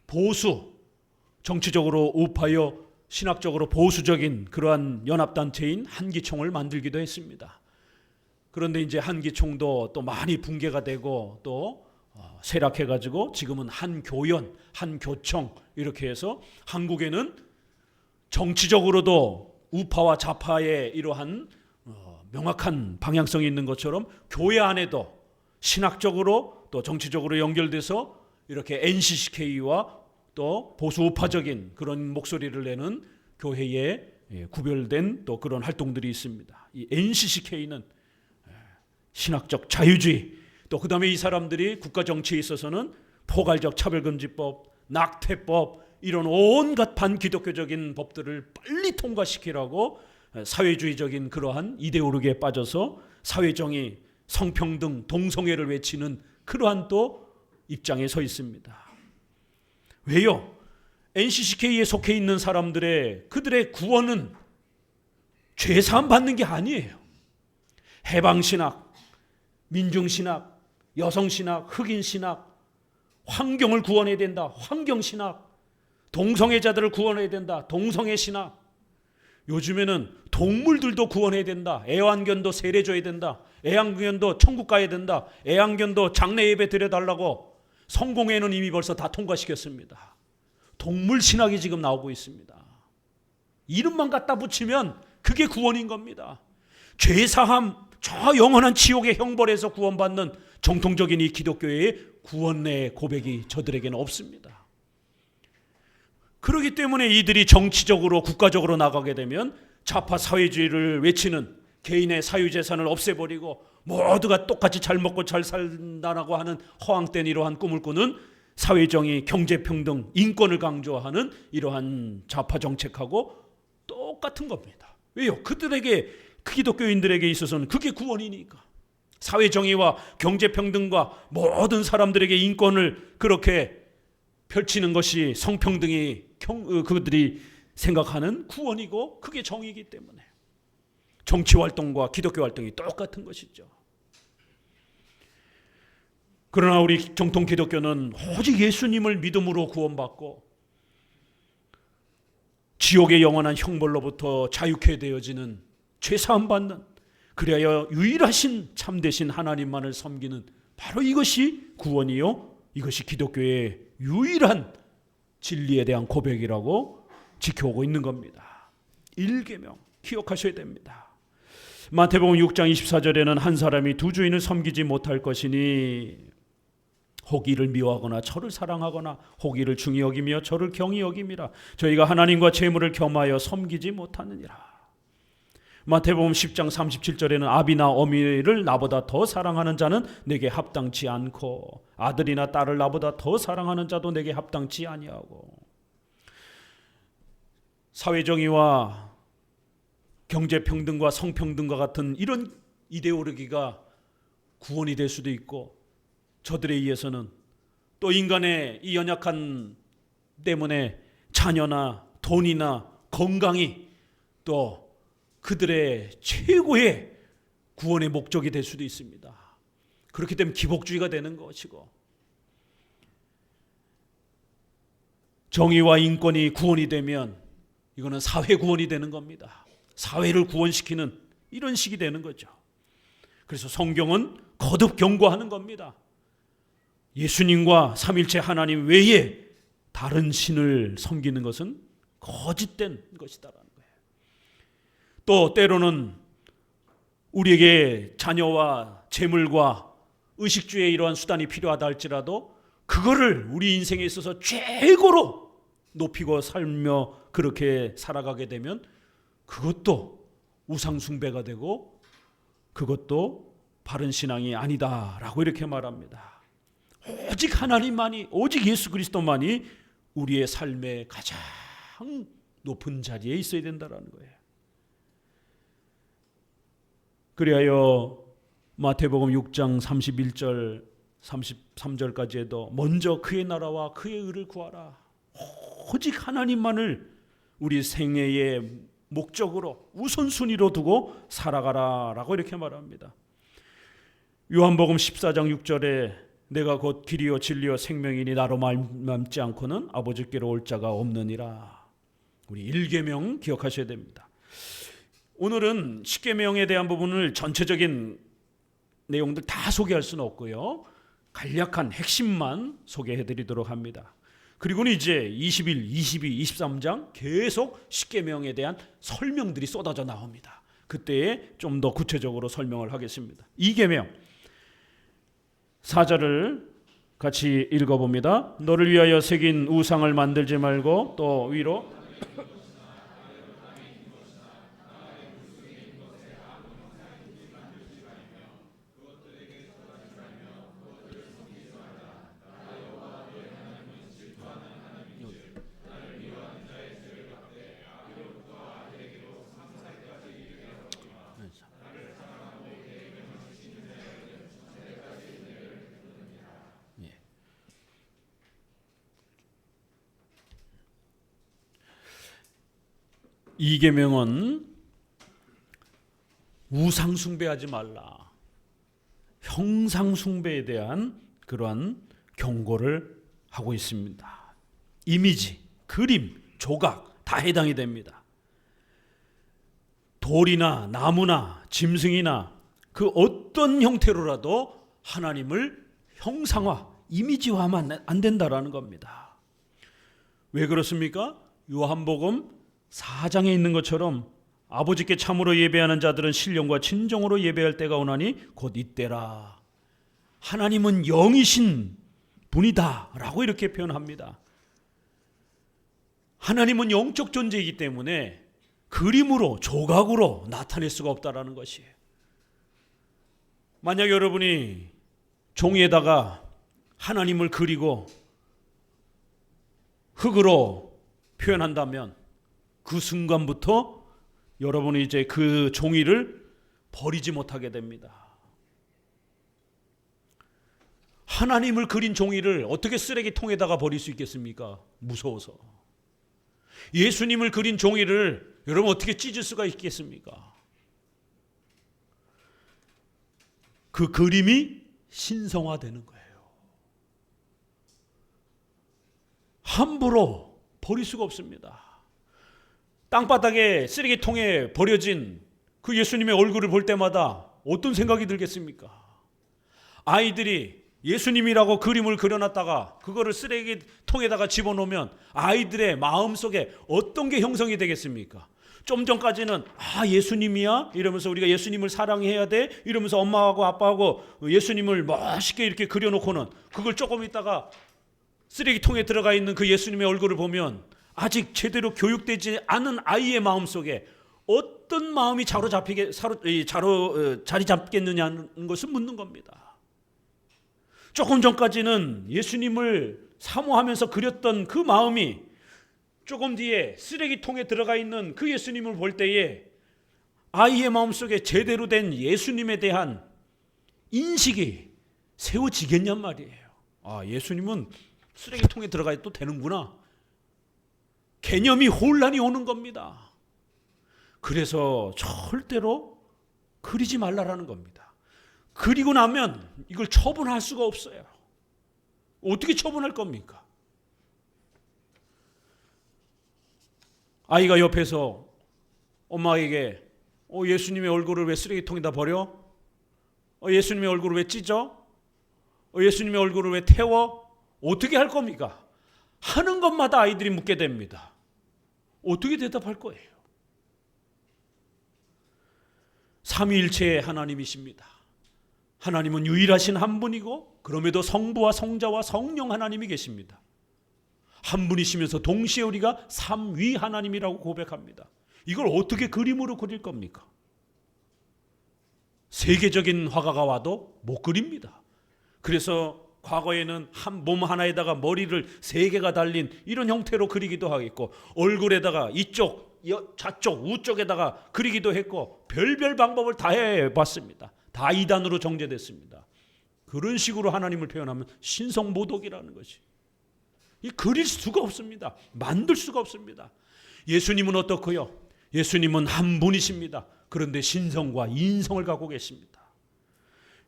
보수, 정치적으로 우파여 신학적으로 보수적인 그러한 연합단체인 한기총을 만들기도 했습니다. 그런데 이제 한기총도 또 많이 붕괴가 되고 또 쇠락해가지고 지금은 한교연, 한교청 이렇게 해서 한국에는 정치적으로도 우파와 좌파의 이러한 명확한 방향성이 있는 것처럼 교회 안에도 신학적으로 또 정치적으로 연결돼서 이렇게 NCCK와 또 보수 우파적인 그런 목소리를 내는 교회에 구별된 또 그런 활동들이 있습니다. 이 NCCK는 신학적 자유주의, 또 그 다음에 이 사람들이 국가 정치에 있어서는 포괄적 차별금지법, 낙태법, 이런 온갖 반기독교적인 법들을 빨리 통과시키라고 사회주의적인 그러한 이데올로기에 빠져서 사회정의, 성평등, 동성애를 외치는 그러한 또 입장에 서 있습니다. 왜요? NCCK에 속해 있는 사람들의 그들의 구원은 죄사함 받는 게 아니에요. 해방신학, 민중신학, 여성신학, 흑인신학, 환경을 구원해야 된다, 환경신학, 동성애자들을 구원해야 된다, 동성애신학, 요즘에는 동물들도 구원해야 된다, 애완견도 세례줘야 된다, 애완견도 천국 가야 된다, 애완견도 장례 예배 드려달라고 성공회는 이미 벌써 다 통과시켰습니다. 동물신학이 지금 나오고 있습니다. 이름만 갖다 붙이면 그게 구원인 겁니다. 죄사함, 저 영원한 지옥의 형벌에서 구원받는 정통적인 이 기독교의 구원의 고백이 저들에게는 없습니다. 그렇기 때문에 이들이 정치적으로 국가적으로 나가게 되면 좌파 사회주의를 외치는, 개인의 사유재산을 없애버리고 모두가 똑같이 잘 먹고 잘 산다라고 하는 허황된 이러한 꿈을 꾸는 사회정의, 경제평등, 인권을 강조하는 이러한 좌파 정책하고 똑같은 겁니다. 왜요? 그들에게, 기독교인들에게 있어서는 그게 구원이니까. 사회정의와 경제평등과 모든 사람들에게 인권을 그렇게 펼치는 것이 성평등이 그들이 생각하는 구원이고 그게 정의이기 때문에 정치활동과 기독교 활동이 똑같은 것이죠. 그러나 우리 정통 기독교는 오직 예수님을 믿음으로 구원받고 지옥의 영원한 형벌로부터 자유케 되어지는, 죄사함 받는, 그리하여 유일하신 참되신 하나님만을 섬기는, 바로 이것이 구원이요, 이것이 기독교의 유일한 진리에 대한 고백이라고 지켜오고 있는 겁니다. 1계명 기억하셔야 됩니다. 마태복음 6장 24절에는 한 사람이 두 주인을 섬기지 못할 것이니 혹 이를 미워하거나 저를 사랑하거나 혹 이를 중히 여기며 저를 경히 여김이라. 저희가 하나님과 재물을 겸하여 섬기지 못하느니라. 마태복음 10장 37절에는 아비나 어미를 나보다 더 사랑하는 자는 내게 합당치 않고 아들이나 딸을 나보다 더 사랑하는 자도 내게 합당치 아니하고. 사회정의와 경제평등과 성평등과 같은 이런 이데올로기가 구원이 될 수도 있고, 저들에 의해서는 또 인간의 이 연약한 때문에 자녀나 돈이나 건강이 또 그들의 최고의 구원의 목적이 될 수도 있습니다. 그렇기 때문에 기복주의가 되는 것이고, 정의와 인권이 구원이 되면 이거는 사회 구원이 되는 겁니다. 사회를 구원시키는 이런 식이 되는 거죠. 그래서 성경은 거듭 경고하는 겁니다. 예수님과 삼일체 하나님 외에 다른 신을 섬기는 것은 거짓된 것이다라는 거예요. 또 때로는 우리에게 자녀와 재물과 의식주의 이러한 수단이 필요하다 할지라도 그거를 우리 인생에 있어서 최고로 높이고 살며 그렇게 살아가게 되면 그것도 우상숭배가 되고 그것도 바른 신앙이 아니다라고 이렇게 말합니다. 오직 하나님만이, 오직 예수 그리스도만이 우리의 삶의 가장 높은 자리에 있어야 된다는 거예요. 그리하여 마태복음 6장 31절 33절까지에도 먼저 그의 나라와 그의 의를 구하라. 오직 하나님만을 우리 생애의 목적으로 우선순위로 두고 살아가라라고 이렇게 말합니다. 요한복음 14장 6절에 내가 곧 길이요 진리요 생명이니 나로 말미암지 않고는 아버지께로 올 자가 없느니라. 우리 1계명 기억하셔야 됩니다. 오늘은 10계명에 대한 부분을 전체적인 내용들 다 소개할 수는 없고요. 간략한 핵심만 소개해 드리도록 합니다. 그리고는 이제 21, 22, 23장 계속 10계명에 대한 설명들이 쏟아져 나옵니다. 그때에 좀 더 구체적으로 설명을 하겠습니다. 2계명 4절을 같이 읽어봅니다. 너를 위하여 새긴 우상을 만들지 말고 또 위로 이 계명은 우상 숭배하지 말라, 형상 숭배에 대한 그러한 경고를 하고 있습니다. 이미지, 그림, 조각 다 해당이 됩니다. 돌이나 나무나 짐승이나 그 어떤 형태로라도 하나님을 형상화, 이미지화하면 안 된다라는 겁니다. 왜 그렇습니까? 요한복음 4장에 있는 것처럼 아버지께 참으로 예배하는 자들은 신령과 진정으로 예배할 때가 오나니 곧 이때라. 하나님은 영이신 분이다 라고 이렇게 표현합니다. 하나님은 영적 존재이기 때문에 그림으로 조각으로 나타낼 수가 없다라는 것이에요. 만약 여러분이 종이에다가 하나님을 그리고 흙으로 표현한다면 그 순간부터 여러분이 이제 그 종이를 버리지 못하게 됩니다. 하나님을 그린 종이를 어떻게 쓰레기통에다가 버릴 수 있겠습니까? 무서워서. 예수님을 그린 종이를 여러분 어떻게 찢을 수가 있겠습니까? 그 그림이 신성화되는 거예요. 함부로 버릴 수가 없습니다. 땅바닥에 쓰레기통에 버려진 그 예수님의 얼굴을 볼 때마다 어떤 생각이 들겠습니까? 아이들이 예수님이라고 그림을 그려놨다가 그거를 쓰레기통에다가 집어넣으면 아이들의 마음속에 어떤 게 형성이 되겠습니까? 좀 전까지는 예수님이야? 이러면서 우리가 예수님을 사랑해야 돼? 이러면서 엄마하고 아빠하고 예수님을 멋있게 이렇게 그려놓고는 그걸 조금 있다가 쓰레기통에 들어가 있는 그 예수님의 얼굴을 보면 아직 제대로 교육되지 않은 아이의 마음속에 어떤 마음이 자리 잡겠느냐는 것을 묻는 겁니다. 조금 전까지는 예수님을 사모하면서 그렸던 그 마음이 조금 뒤에 쓰레기통에 들어가 있는 그 예수님을 볼 때에 아이의 마음속에 제대로 된 예수님에 대한 인식이 세워지겠냔 말이에요. 예수님은 쓰레기통에 들어가 또 되는구나. 개념이 혼란이 오는 겁니다. 그래서 절대로 그리지 말라라는 겁니다. 그리고 나면 이걸 처분할 수가 없어요. 어떻게 처분할 겁니까? 아이가 옆에서 엄마에게 예수님의 얼굴을 왜 쓰레기통에다 버려? 예수님의 얼굴을 왜 찢어? 예수님의 얼굴을 왜 태워? 어떻게 할 겁니까? 하는 것마다 아이들이 묻게 됩니다. 어떻게 대답할 거예요? 삼위일체의 하나님이십니다. 하나님은 유일하신 한 분이고 그럼에도 성부와 성자와 성령 하나님이 계십니다. 한 분이시면서 동시에 우리가 삼위 하나님이라고 고백합니다. 이걸 어떻게 그림으로 그릴 겁니까? 세계적인 화가가 와도 못 그립니다. 그래서 과거에는 한 몸 하나에다가 머리를 3개가 달린 이런 형태로 그리기도 하겠고, 얼굴에다가 이쪽, 좌쪽, 우쪽에다가 그리기도 했고, 별별 방법을 다 해봤습니다. 다 이단으로 정제됐습니다. 그런 식으로 하나님을 표현하면 신성모독이라는 것이, 그릴 수가 없습니다. 만들 수가 없습니다. 예수님은 어떻고요? 예수님은 한 분이십니다. 그런데 신성과 인성을 갖고 계십니다.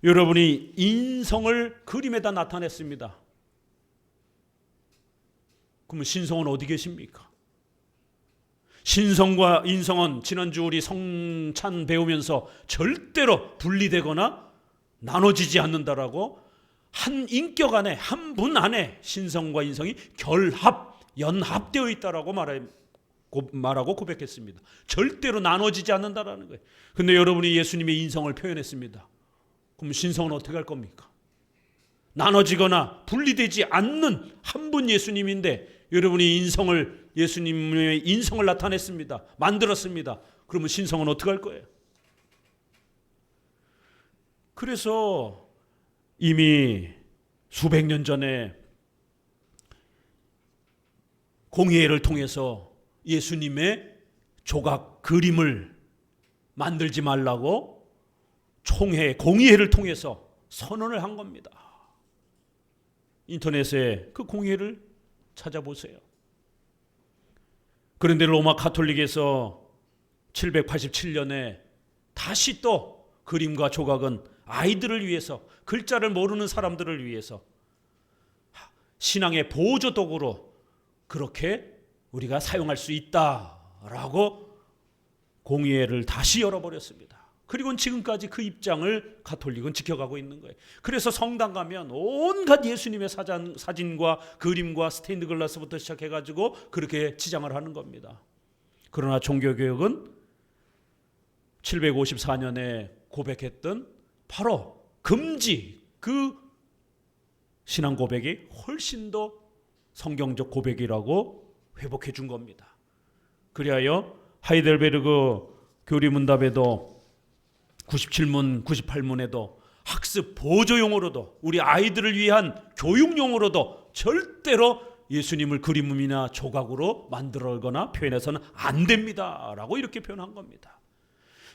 여러분이 인성을 그림에다 나타냈습니다. 그러면 신성은 어디 계십니까? 신성과 인성은 지난주 우리 성찬 배우면서 절대로 분리되거나 나눠지지 않는다라고, 한 인격 안에, 한 분 안에 신성과 인성이 결합, 연합되어 있다라고 말하고 고백했습니다. 절대로 나눠지지 않는다라는 거예요. 그런데 여러분이 예수님의 인성을 표현했습니다. 그럼 신성은 어떻게 할 겁니까? 나눠지거나 분리되지 않는 한 분 예수님인데 여러분이 예수님의 인성을 나타냈습니다. 만들었습니다. 그러면 신성은 어떻게 할 거예요? 그래서 이미 수백 년 전에 공의회를 통해서 예수님의 조각 그림을 만들지 말라고 총회, 공의회를 통해서 선언을 한 겁니다. 인터넷에 그 공의회를 찾아보세요. 그런데 로마 가톨릭에서 787년에 다시 또 그림과 조각은 아이들을 위해서, 글자를 모르는 사람들을 위해서 신앙의 보조도구로 그렇게 우리가 사용할 수 있다라고 공의회를 다시 열어버렸습니다. 그리고 지금까지 그 입장을 가톨릭은 지켜가고 있는 거예요. 그래서 성당 가면 온갖 예수님의 사진과 그림과 스테인드 글라스부터 시작해가지고 그렇게 치장을 하는 겁니다. 그러나 종교개혁은 754년에 고백했던 바로 금지, 그 신앙 고백이 훨씬 더 성경적 고백이라고 회복해 준 겁니다. 그리하여 하이델베르그 교리문답에도 97문, 98문에도 학습 보조용으로도, 우리 아이들을 위한 교육용으로도 절대로 예수님을 그림이나 조각으로 만들거나 표현해서는 안 됩니다라고 이렇게 표현한 겁니다.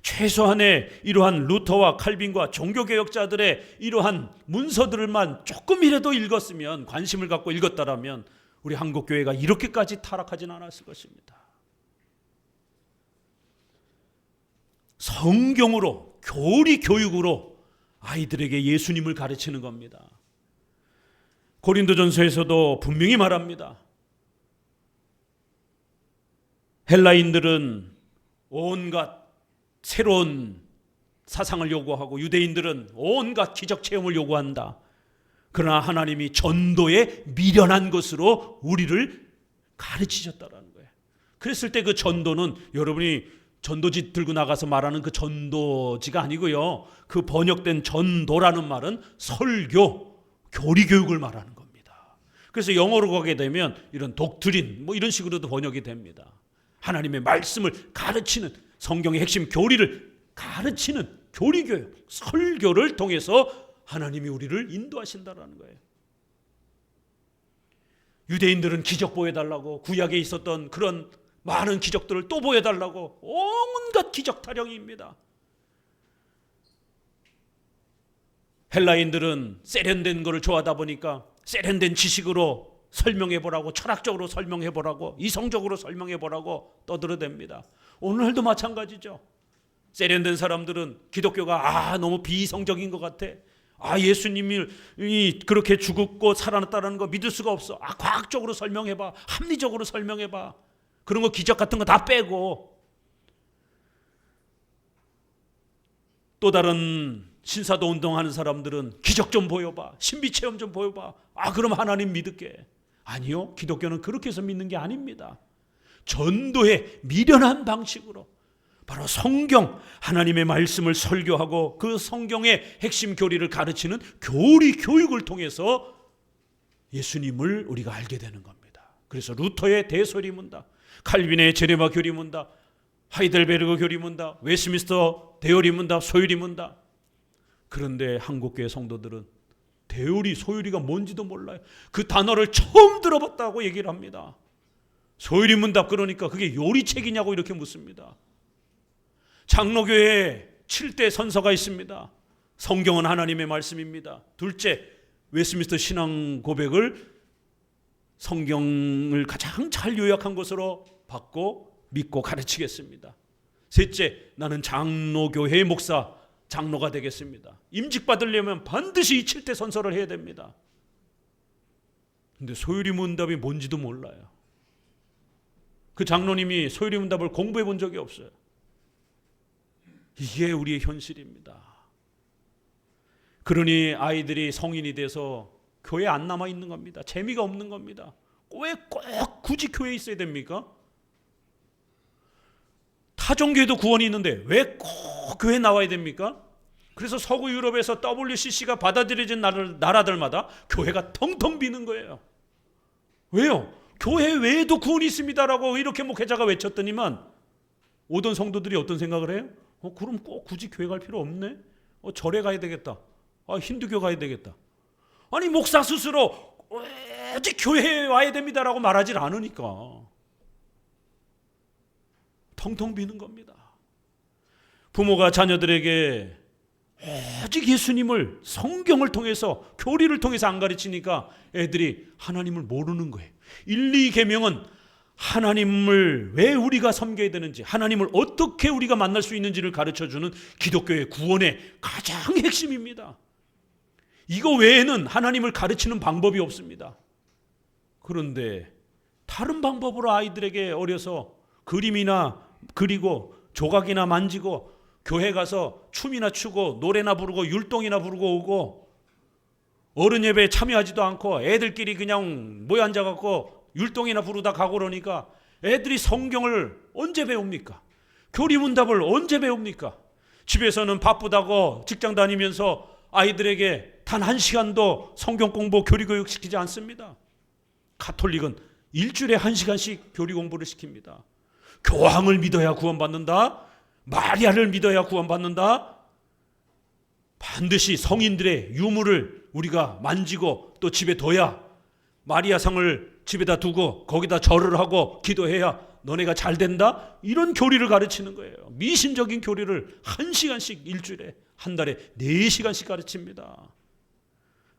최소한의 이러한 루터와 칼빈과 종교개혁자들의 이러한 문서들만 조금이라도 읽었으면, 관심을 갖고 읽었다라면 우리 한국교회가 이렇게까지 타락하지는 않았을 것입니다. 성경으로, 교리 교육으로 아이들에게 예수님을 가르치는 겁니다. 고린도전서에서도 분명히 말합니다. 헬라인들은 온갖 새로운 사상을 요구하고 유대인들은 온갖 기적 체험을 요구한다. 그러나 하나님이 전도에 미련한 것으로 우리를 가르치셨다라는 거예요. 그랬을 때 그 전도는 여러분이 전도지 들고 나가서 말하는 그 전도지가 아니고요. 그 번역된 전도라는 말은 설교, 교리 교육을 말하는 겁니다. 그래서 영어로 가게 되면 이런 독트린 뭐 이런 식으로도 번역이 됩니다. 하나님의 말씀을 가르치는, 성경의 핵심 교리를 가르치는 교리 교육, 설교를 통해서 하나님이 우리를 인도하신다라는 거예요. 유대인들은 기적 보여달라고 구약에 있었던 그런 많은 기적들을 또 보여달라고 온갖 기적 타령입니다. 헬라인들은 세련된 것을 좋아하다 보니까 세련된 지식으로 설명해보라고, 철학적으로 설명해보라고, 이성적으로 설명해보라고 떠들어댑니다. 오늘도 마찬가지죠. 세련된 사람들은 기독교가 너무 비이성적인 것 같아. 예수님이 그렇게 죽었고 살아났다는 거 믿을 수가 없어. 과학적으로 설명해봐. 합리적으로 설명해봐. 그런 거 기적 같은 거 다 빼고. 또 다른 신사도 운동하는 사람들은 기적 좀 보여봐. 신비체험 좀 보여봐. 그럼 하나님 믿을게. 아니요. 기독교는 그렇게 해서 믿는 게 아닙니다. 전도의 미련한 방식으로 바로 성경, 하나님의 말씀을 설교하고 그 성경의 핵심 교리를 가르치는 교리 교육을 통해서 예수님을 우리가 알게 되는 겁니다. 그래서 루터의 대소리문답, 칼빈의 제네바 교리문답, 하이델베르그 교리문답, 웨스트민스터 대요리문답, 소유리문답. 그런데 한국교회 성도들은 대요리, 소유리가 뭔지도 몰라요. 그 단어를 처음 들어봤다고 얘기를 합니다. 소유리문답 그러니까 그게 요리책이냐고 이렇게 묻습니다. 장로교회에 7대 선서가 있습니다. 성경은 하나님의 말씀입니다. 둘째, 웨스트민스터 신앙 고백을 성경을 가장 잘 요약한 것으로 받고 믿고 가르치겠습니다. 셋째, 나는 장로교회의 목사, 장로가 되겠습니다. 임직 받으려면 반드시 이 7대 선서를 해야 됩니다. 근데 소유리문답이 뭔지도 몰라요. 그 장로님이 소유리문답을 공부해 본 적이 없어요. 이게 우리의 현실입니다. 그러니 아이들이 성인이 돼서 교회에 안 남아 있는 겁니다. 재미가 없는 겁니다. 왜 꼭 굳이 교회에 있어야 됩니까? 타종교회도 구원이 있는데 왜 꼭 교회에 나와야 됩니까? 그래서 서구 유럽에서 WCC가 받아들여진 나라들마다 교회가 텅텅 비는 거예요. 왜요? 교회 외에도 구원이 있습니다라고 이렇게 목회자가 외쳤더니만 오던 성도들이 어떤 생각을 해요? 그럼 꼭 굳이 교회 갈 필요 없네? 절에 가야 되겠다. 힌두교 가야 되겠다. 아니 목사 스스로 왜 교회에 와야 됩니다라고 말하지 않으니까 텅텅 비는 겁니다. 부모가 자녀들에게 오직 예수님을 성경을 통해서 교리를 통해서 안 가르치니까 애들이 하나님을 모르는 거예요. 1, 2계명은 하나님을 왜 우리가 섬겨야 되는지, 하나님을 어떻게 우리가 만날 수 있는지를 가르쳐주는 기독교의 구원의 가장 핵심입니다. 이거 외에는 하나님을 가르치는 방법이 없습니다. 그런데 다른 방법으로 아이들에게 어려서 그림이나 그리고 조각이나 만지고 교회 가서 춤이나 추고 노래나 부르고 율동이나 부르고 오고 어른 예배에 참여하지도 않고 애들끼리 그냥 모여 앉아갖고 율동이나 부르다 가고 그러니까 애들이 성경을 언제 배웁니까? 교리문답을 언제 배웁니까? 집에서는 바쁘다고 직장 다니면서 아이들에게 단 1시간도 성경 공부 교리교육 시키지 않습니다. 가톨릭은 일주일에 1시간씩 교리 공부를 시킵니다. 교황을 믿어야 구원받는다. 마리아를 믿어야 구원받는다. 반드시 성인들의 유물을 우리가 만지고 또 집에 둬야, 마리아상을 집에다 두고 거기다 절을 하고 기도해야 너네가 잘 된다. 이런 교리를 가르치는 거예요. 미신적인 교리를 1시간씩 일주일에, 한 달에 4시간씩 가르칩니다.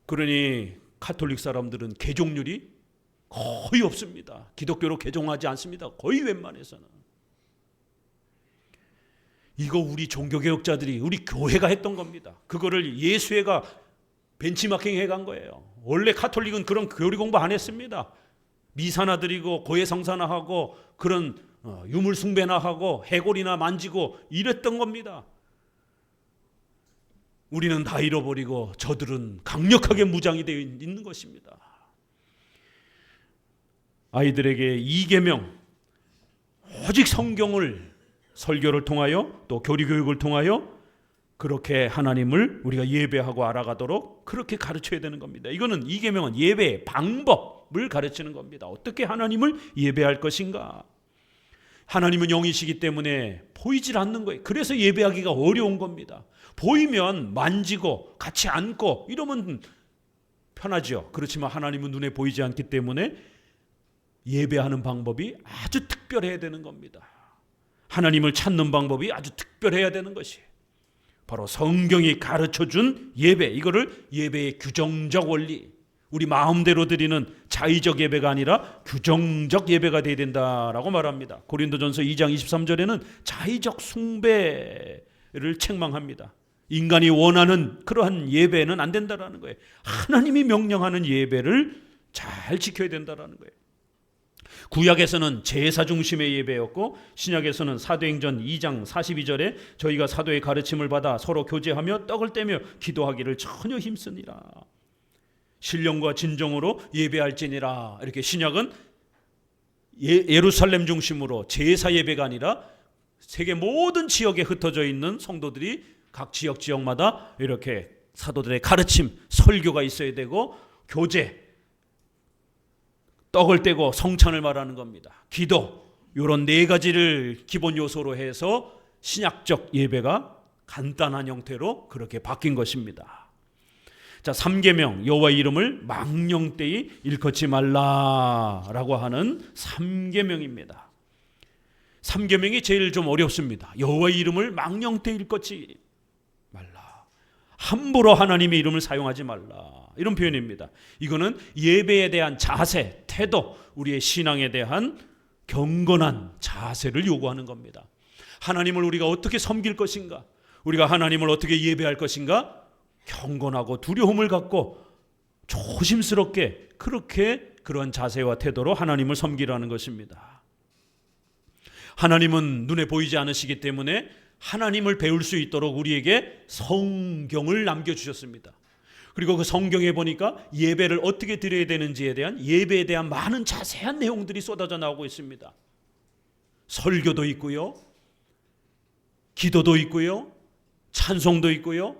그러니 가톨릭 사람들은 개종률이 거의 없습니다. 기독교로 개종하지 않습니다. 거의 웬만해서는. 이거 우리 종교개혁자들이, 우리 교회가 했던 겁니다. 그거를 예수회가 벤치마킹 해간 거예요. 원래 가톨릭은 그런 교리 공부 안 했습니다. 미사나 드리고 고해성사나 하고 그런 유물 숭배나 하고 해골이나 만지고 이랬던 겁니다. 우리는 다 잃어버리고 저들은 강력하게 무장이 되어 있는 것입니다. 아이들에게 2계명, 오직 성경을 설교를 통하여 또 교리교육을 통하여 그렇게 하나님을 우리가 예배하고 알아가도록 그렇게 가르쳐야 되는 겁니다. 이거는 이 계명은 예배의 방법을 가르치는 겁니다. 어떻게 하나님을 예배할 것인가. 하나님은 영이시기 때문에 보이질 않는 거예요. 그래서 예배하기가 어려운 겁니다. 보이면 만지고 같이 앉고 이러면 편하죠. 그렇지만 하나님은 눈에 보이지 않기 때문에 예배하는 방법이 아주 특별해야 되는 겁니다. 하나님을 찾는 방법이 아주 특별해야 되는 것이 바로 성경이 가르쳐준 예배, 이거를 예배의 규정적 원리, 우리 마음대로 드리는 자의적 예배가 아니라 규정적 예배가 되어야 된다라고 말합니다. 고린도전서 2장 23절에는 자의적 숭배를 책망합니다. 인간이 원하는 그러한 예배는 안 된다라는 거예요. 하나님이 명령하는 예배를 잘 지켜야 된다라는 거예요. 구약에서는 제사 중심의 예배였고 신약에서는 사도행전 2장 42절에 저희가 사도의 가르침을 받아 서로 교제하며 떡을 떼며 기도하기를 전혀 힘쓰니라. 신령과 진정으로 예배할지니라. 이렇게 신약은 예루살렘 중심으로 제사 예배가 아니라 세계 모든 지역에 흩어져 있는 성도들이 각 지역마다 이렇게 사도들의 가르침, 설교가 있어야 되고 교제, 떡을 떼고 성찬을 말하는 겁니다. 기도, 이런 네 가지를 기본 요소로 해서 신약적 예배가 간단한 형태로 그렇게 바뀐 것입니다. 자, 3계명 여호와의 이름을 망령되이 일컫지 말라라고 하는 3계명입니다. 3계명이 제일 좀 어렵습니다. 여호와의 이름을 망령되이 일컫지 말라. 함부로 하나님의 이름을 사용하지 말라. 이런 표현입니다. 이거는 예배에 대한 자세, 태도, 우리의 신앙에 대한 경건한 자세를 요구하는 겁니다. 하나님을 우리가 어떻게 섬길 것인가? 우리가 하나님을 어떻게 예배할 것인가? 경건하고 두려움을 갖고 조심스럽게 그렇게 그런 자세와 태도로 하나님을 섬기라는 것입니다. 하나님은 눈에 보이지 않으시기 때문에 하나님을 배울 수 있도록 우리에게 성경을 남겨주셨습니다. 그리고 그 성경에 보니까 예배를 어떻게 드려야 되는지에 대한 예배에 대한 많은 자세한 내용들이 쏟아져 나오고 있습니다. 설교도 있고요, 기도도 있고요, 찬송도 있고요,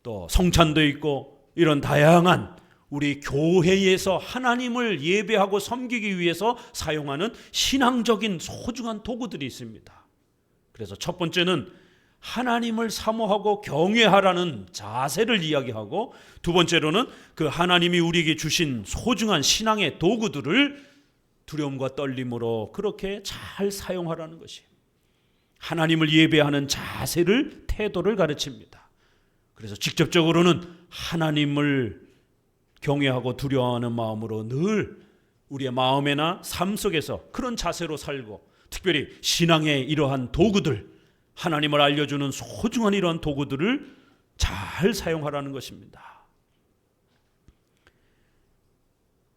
또 성찬도 있고, 이런 다양한 우리 교회에서 하나님을 예배하고 섬기기 위해서 사용하는 신앙적인 소중한 도구들이 있습니다. 그래서 첫 번째는 하나님을 사모하고 경외하라는 자세를 이야기하고, 두 번째로는 그 하나님이 우리에게 주신 소중한 신앙의 도구들을 두려움과 떨림으로 그렇게 잘 사용하라는 것이 하나님을 예배하는 자세를, 태도를 가르칩니다. 그래서 직접적으로는 하나님을 경외하고 두려워하는 마음으로 늘 우리의 마음이나 삶 속에서 그런 자세로 살고, 특별히 신앙의 이러한 도구들, 하나님을 알려주는 소중한 이러한 도구들을 잘 사용하라는 것입니다.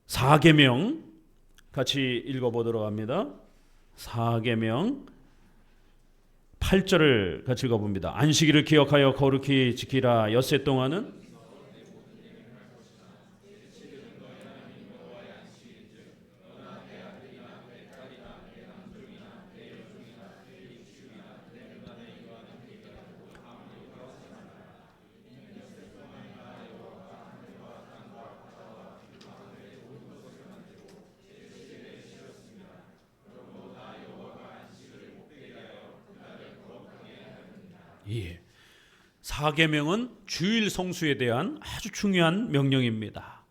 4계명 같이 읽어보도록 합니다. 4계명 8절을 같이 읽어봅니다. 안식일을 기억하여 거룩히 지키라. 엿새 동안은 예. 4계명은 주일 성수에 대한 아주 중요한 명령입니다.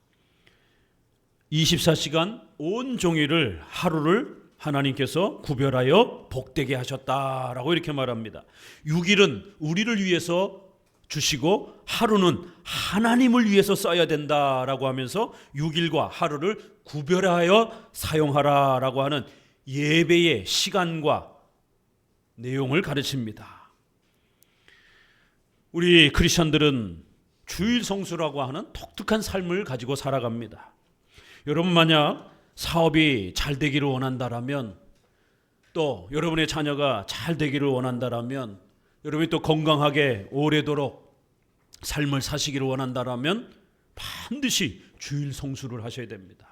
24시간 온종일을 하루를 하나님께서 구별하여 복되게 하셨다라고 이렇게 말합니다. 6일은 우리를 위해서 주시고 하루는 하나님을 위해서 써야 된다라고 하면서 6일과 하루를 구별하여 사용하라라고 하는 예배의 시간과 내용을 가르칩니다. 우리 크리스천들은 주일 성수라고 하는 독특한 삶을 가지고 살아갑니다. 여러분 만약 사업이 잘 되기를 원한다라면, 또 여러분의 자녀가 잘 되기를 원한다라면, 여러분이 또 건강하게 오래도록 삶을 사시기를 원한다라면 반드시 주일 성수를 하셔야 됩니다.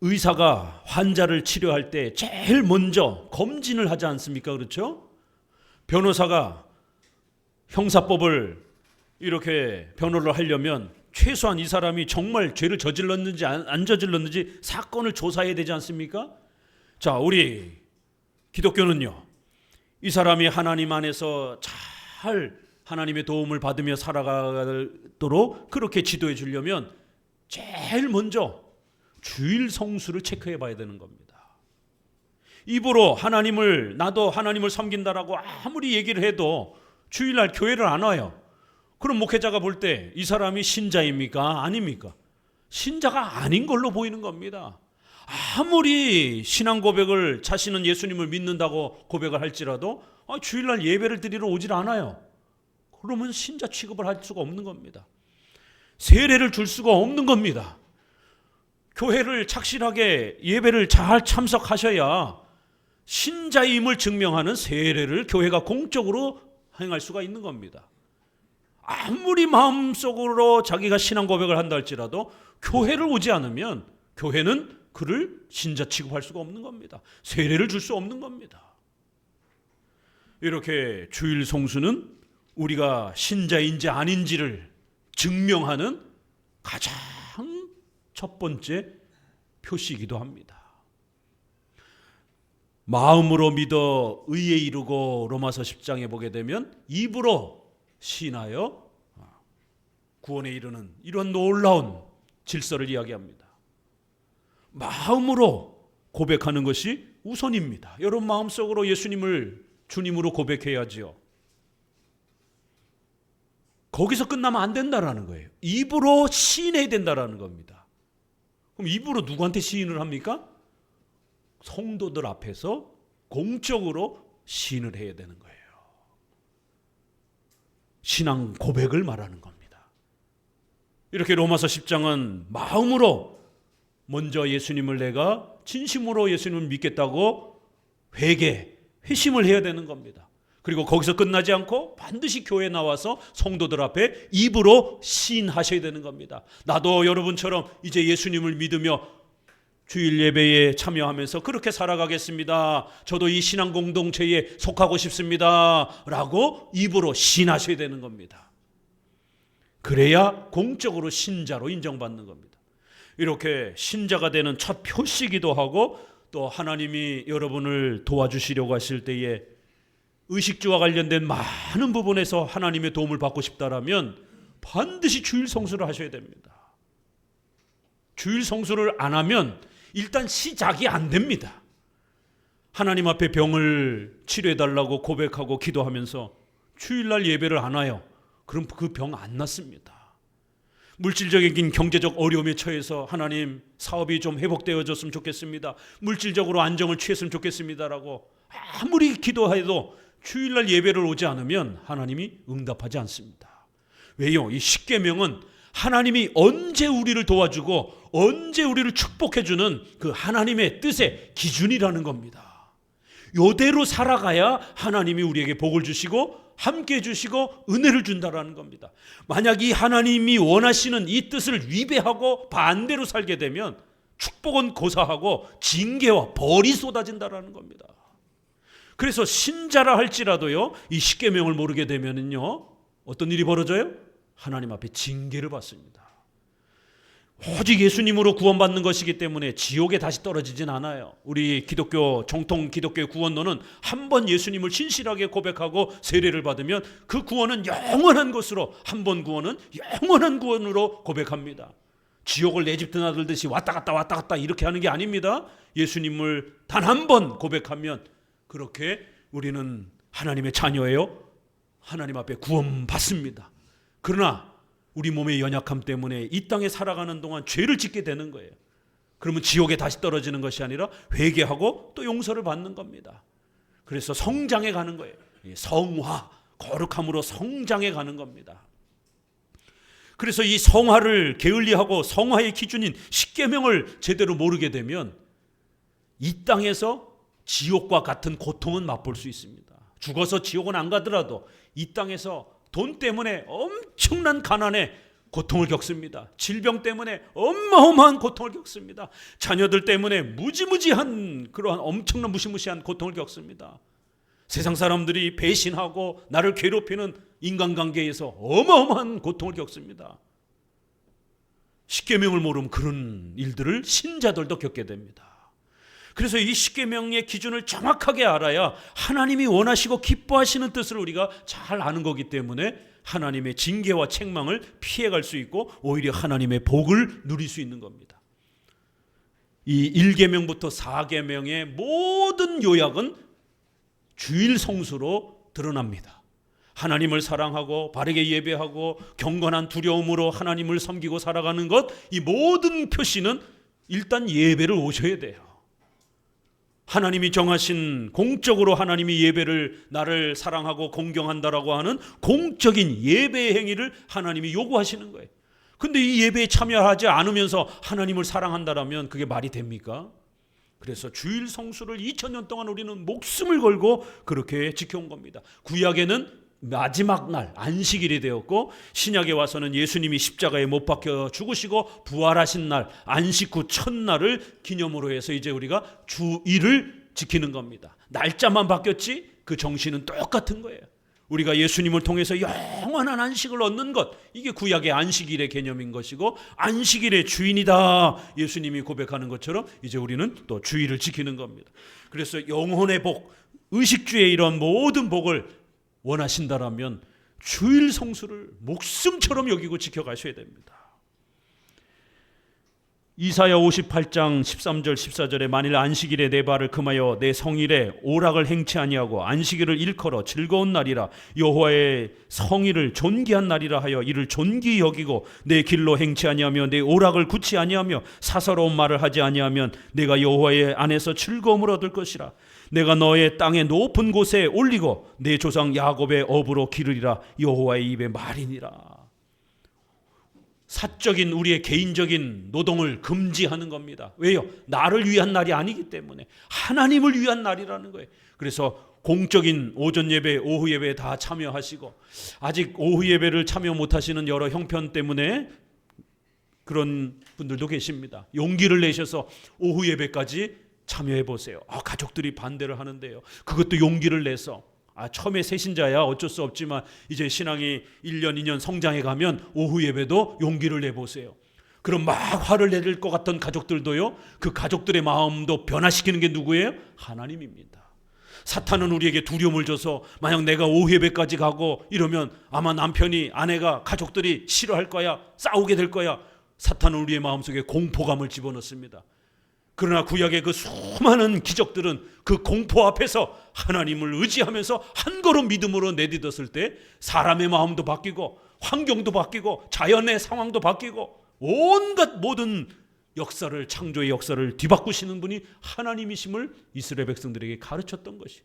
의사가 환자를 치료할 때 제일 먼저 검진을 하지 않습니까? 그렇죠? 변호사가 형사법을 이렇게 변호를 하려면 최소한 이 사람이 정말 죄를 저질렀는지 안 저질렀는지 사건을 조사해야 되지 않습니까? 자, 우리 기독교는요, 이 사람이 하나님 안에서 잘 하나님의 도움을 받으며 살아가도록 그렇게 지도해 주려면 제일 먼저 주일 성수를 체크해 봐야 되는 겁니다. 입으로 나도 하나님을 섬긴다라고 아무리 얘기를 해도 주일날 교회를 안 와요. 그럼 목회자가 볼 때 이 사람이 신자입니까? 아닙니까? 신자가 아닌 걸로 보이는 겁니다. 아무리 신앙 고백을 자신은 예수님을 믿는다고 고백을 할지라도 주일날 예배를 드리러 오질 않아요. 그러면 신자 취급을 할 수가 없는 겁니다. 세례를 줄 수가 없는 겁니다. 교회를 착실하게 예배를 잘 참석하셔야 신자임을 증명하는 세례를 교회가 공적으로 행할 수가 있는 겁니다. 아무리 마음속으로 자기가 신앙 고백을 한다 할지라도 교회를 오지 않으면 교회는 그를 신자 취급할 수가 없는 겁니다. 세례를 줄 수 없는 겁니다. 이렇게 주일 성수는 우리가 신자인지 아닌지를 증명하는 가장 첫 번째 표시이기도 합니다. 마음으로 믿어 의에 이르고 로마서 10장에 보게 되면 입으로 시인하여 구원에 이르는 이런 놀라운 질서를 이야기합니다. 마음으로 고백하는 것이 우선입니다. 여러분 마음속으로 예수님을 주님으로 고백해야지요. 거기서 끝나면 안 된다라는 거예요. 입으로 시인해야 된다라는 겁니다. 그럼 입으로 누구한테 시인을 합니까? 성도들 앞에서 공적으로 시인을 해야 되는 거예요. 신앙 고백을 말하는 겁니다. 이렇게 로마서 10장은 마음으로 먼저 예수님을 내가 진심으로 예수님을 믿겠다고 회심을 해야 되는 겁니다. 그리고 거기서 끝나지 않고 반드시 교회에 나와서 성도들 앞에 입으로 시인하셔야 되는 겁니다. 나도 여러분처럼 이제 예수님을 믿으며 주일 예배에 참여하면서 그렇게 살아가겠습니다. 저도 이 신앙 공동체에 속하고 싶습니다. 라고 입으로 시인하셔야 되는 겁니다. 그래야 공적으로 신자로 인정받는 겁니다. 이렇게 신자가 되는 첫 표시이기도 하고 또 하나님이 여러분을 도와주시려고 하실 때에 의식주와 관련된 많은 부분에서 하나님의 도움을 받고 싶다라면 반드시 주일 성수를 하셔야 됩니다. 주일 성수를 안 하면 일단 시작이 안 됩니다. 하나님 앞에 병을 치료해달라고 고백하고 기도하면서 주일날 예배를 안 와요. 그럼 그 병 안 낫습니다. 물질적인 경제적 어려움에 처해서 하나님 사업이 좀 회복되어졌으면 좋겠습니다. 물질적으로 안정을 취했으면 좋겠습니다라고 아무리 기도해도 주일날 예배를 오지 않으면 하나님이 응답하지 않습니다. 왜요? 이 십계명은 하나님이 언제 우리를 도와주고 언제 우리를 축복해주는 그 하나님의 뜻의 기준이라는 겁니다. 이대로 살아가야 하나님이 우리에게 복을 주시고 함께 해주시고 은혜를 준다라는 겁니다. 만약 이 하나님이 원하시는 이 뜻을 위배하고 반대로 살게 되면 축복은 고사하고 징계와 벌이 쏟아진다라는 겁니다. 그래서 신자라 할지라도요, 이 십계명을 모르게 되면은요, 어떤 일이 벌어져요? 하나님 앞에 징계를 받습니다. 오직 예수님으로 구원받는 것이기 때문에 지옥에 다시 떨어지진 않아요. 우리 기독교 정통 기독교의 구원론은 한 번 예수님을 신실하게 고백하고 세례를 받으면 그 구원은 영원한 것으로, 한 번 구원은 영원한 구원으로 고백합니다. 지옥을 내 집 드나들듯이 왔다 갔다 이렇게 하는 게 아닙니다. 예수님을 단 한 번 고백하면 그렇게 우리는 하나님의 자녀예요. 하나님 앞에 구원받습니다. 그러나 우리 몸의 연약함 때문에 이 땅에 살아가는 동안 죄를 짓게 되는 거예요. 그러면 지옥에 다시 떨어지는 것이 아니라 회개하고 또 용서를 받는 겁니다. 그래서 성장해 가는 거예요. 성화, 거룩함으로 성장해 가는 겁니다. 그래서 이 성화를 게을리하고 성화의 기준인 십계명을 제대로 모르게 되면 이 땅에서 지옥과 같은 고통은 맛볼 수 있습니다. 죽어서 지옥은 안 가더라도 이 땅에서 돈 때문에 엄청난 가난에 고통을 겪습니다. 질병 때문에 어마어마한 고통을 겪습니다. 자녀들 때문에 무지무지한 그러한 엄청난 무시무시한 고통을 겪습니다. 세상 사람들이 배신하고 나를 괴롭히는 인간관계에서 어마어마한 고통을 겪습니다. 십계명을 모르면 그런 일들을 신자들도 겪게 됩니다. 그래서 이 십계명의 기준을 정확하게 알아야 하나님이 원하시고 기뻐하시는 뜻을 우리가 잘 아는 거기 때문에 하나님의 징계와 책망을 피해갈 수 있고 오히려 하나님의 복을 누릴 수 있는 겁니다. 이 1계명부터 4계명의 모든 요약은 주일 성수로 드러납니다. 하나님을 사랑하고 바르게 예배하고 경건한 두려움으로 하나님을 섬기고 살아가는 것, 이 모든 표시는 일단 예배를 오셔야 돼요. 하나님이 정하신 공적으로 하나님이 예배를 나를 사랑하고 공경한다라고 하는 공적인 예배의 행위를 하나님이 요구하시는 거예요. 근데 이 예배에 참여하지 않으면서 하나님을 사랑한다라면 그게 말이 됩니까? 그래서 주일 성수를 2000년 동안 우리는 목숨을 걸고 그렇게 지켜온 겁니다. 구약에는 마지막 날 안식일이 되었고 신약에 와서는 예수님이 십자가에 못 박혀 죽으시고 부활하신 날 안식 후 첫날을 기념으로 해서 이제 우리가 주일을 지키는 겁니다. 날짜만 바뀌었지 그 정신은 똑같은 거예요. 우리가 예수님을 통해서 영원한 안식을 얻는 것, 이게 구약의 안식일의 개념인 것이고 안식일의 주인이다 예수님이 고백하는 것처럼 이제 우리는 또 주일을 지키는 겁니다. 그래서 영혼의 복, 의식주의 이런 모든 복을 원하신다라면 주일 성수를 목숨처럼 여기고 지켜가셔야 됩니다. 이사야 58장 13절 14절에 만일 안식일에 내 발을 금하여 내 성일에 오락을 행치 아니하고 안식일을 일컬어 즐거운 날이라 여호와의 성일을 존귀한 날이라 하여 이를 존귀히 여기고 내 길로 행치 아니하며 내 오락을 굳지 아니하며 사사로운 말을 하지 아니하면 내가 여호와의 안에서 즐거움을 얻을 것이라. 내가 너의 땅의 높은 곳에 올리고 내 조상 야곱의 업으로 기르리라. 여호와의 입의 말이니라. 사적인 우리의 개인적인 노동을 금지하는 겁니다. 왜요? 나를 위한 날이 아니기 때문에 하나님을 위한 날이라는 거예요. 그래서 공적인 오전 예배, 오후 예배에 다 참여하시고 아직 오후 예배를 참여 못하시는 여러 형편 때문에 그런 분들도 계십니다. 용기를 내셔서 오후 예배까지 참여해 보세요. 가족들이 반대를 하는데요. 그것도 용기를 내서 처음에 새신자야 어쩔 수 없지만 이제 신앙이 1년 2년 성장해 가면 오후 예배도 용기를 내보세요. 그럼 막 화를 내릴 것 같던 가족들도요, 그 가족들의 마음도 변화시키는 게 누구예요? 하나님입니다. 사탄은 우리에게 두려움을 줘서 만약 내가 오후 예배까지 가고 이러면 아마 남편이, 아내가, 가족들이 싫어할 거야, 싸우게 될 거야. 사탄은 우리의 마음속에 공포감을 집어넣습니다. 그러나 구약의 그 수많은 기적들은 그 공포 앞에서 하나님을 의지하면서 한 걸음 믿음으로 내딛었을 때 사람의 마음도 바뀌고 환경도 바뀌고 자연의 상황도 바뀌고 온갖 모든 역사를, 창조의 역사를 뒤바꾸시는 분이 하나님이심을 이스라엘 백성들에게 가르쳤던 것이,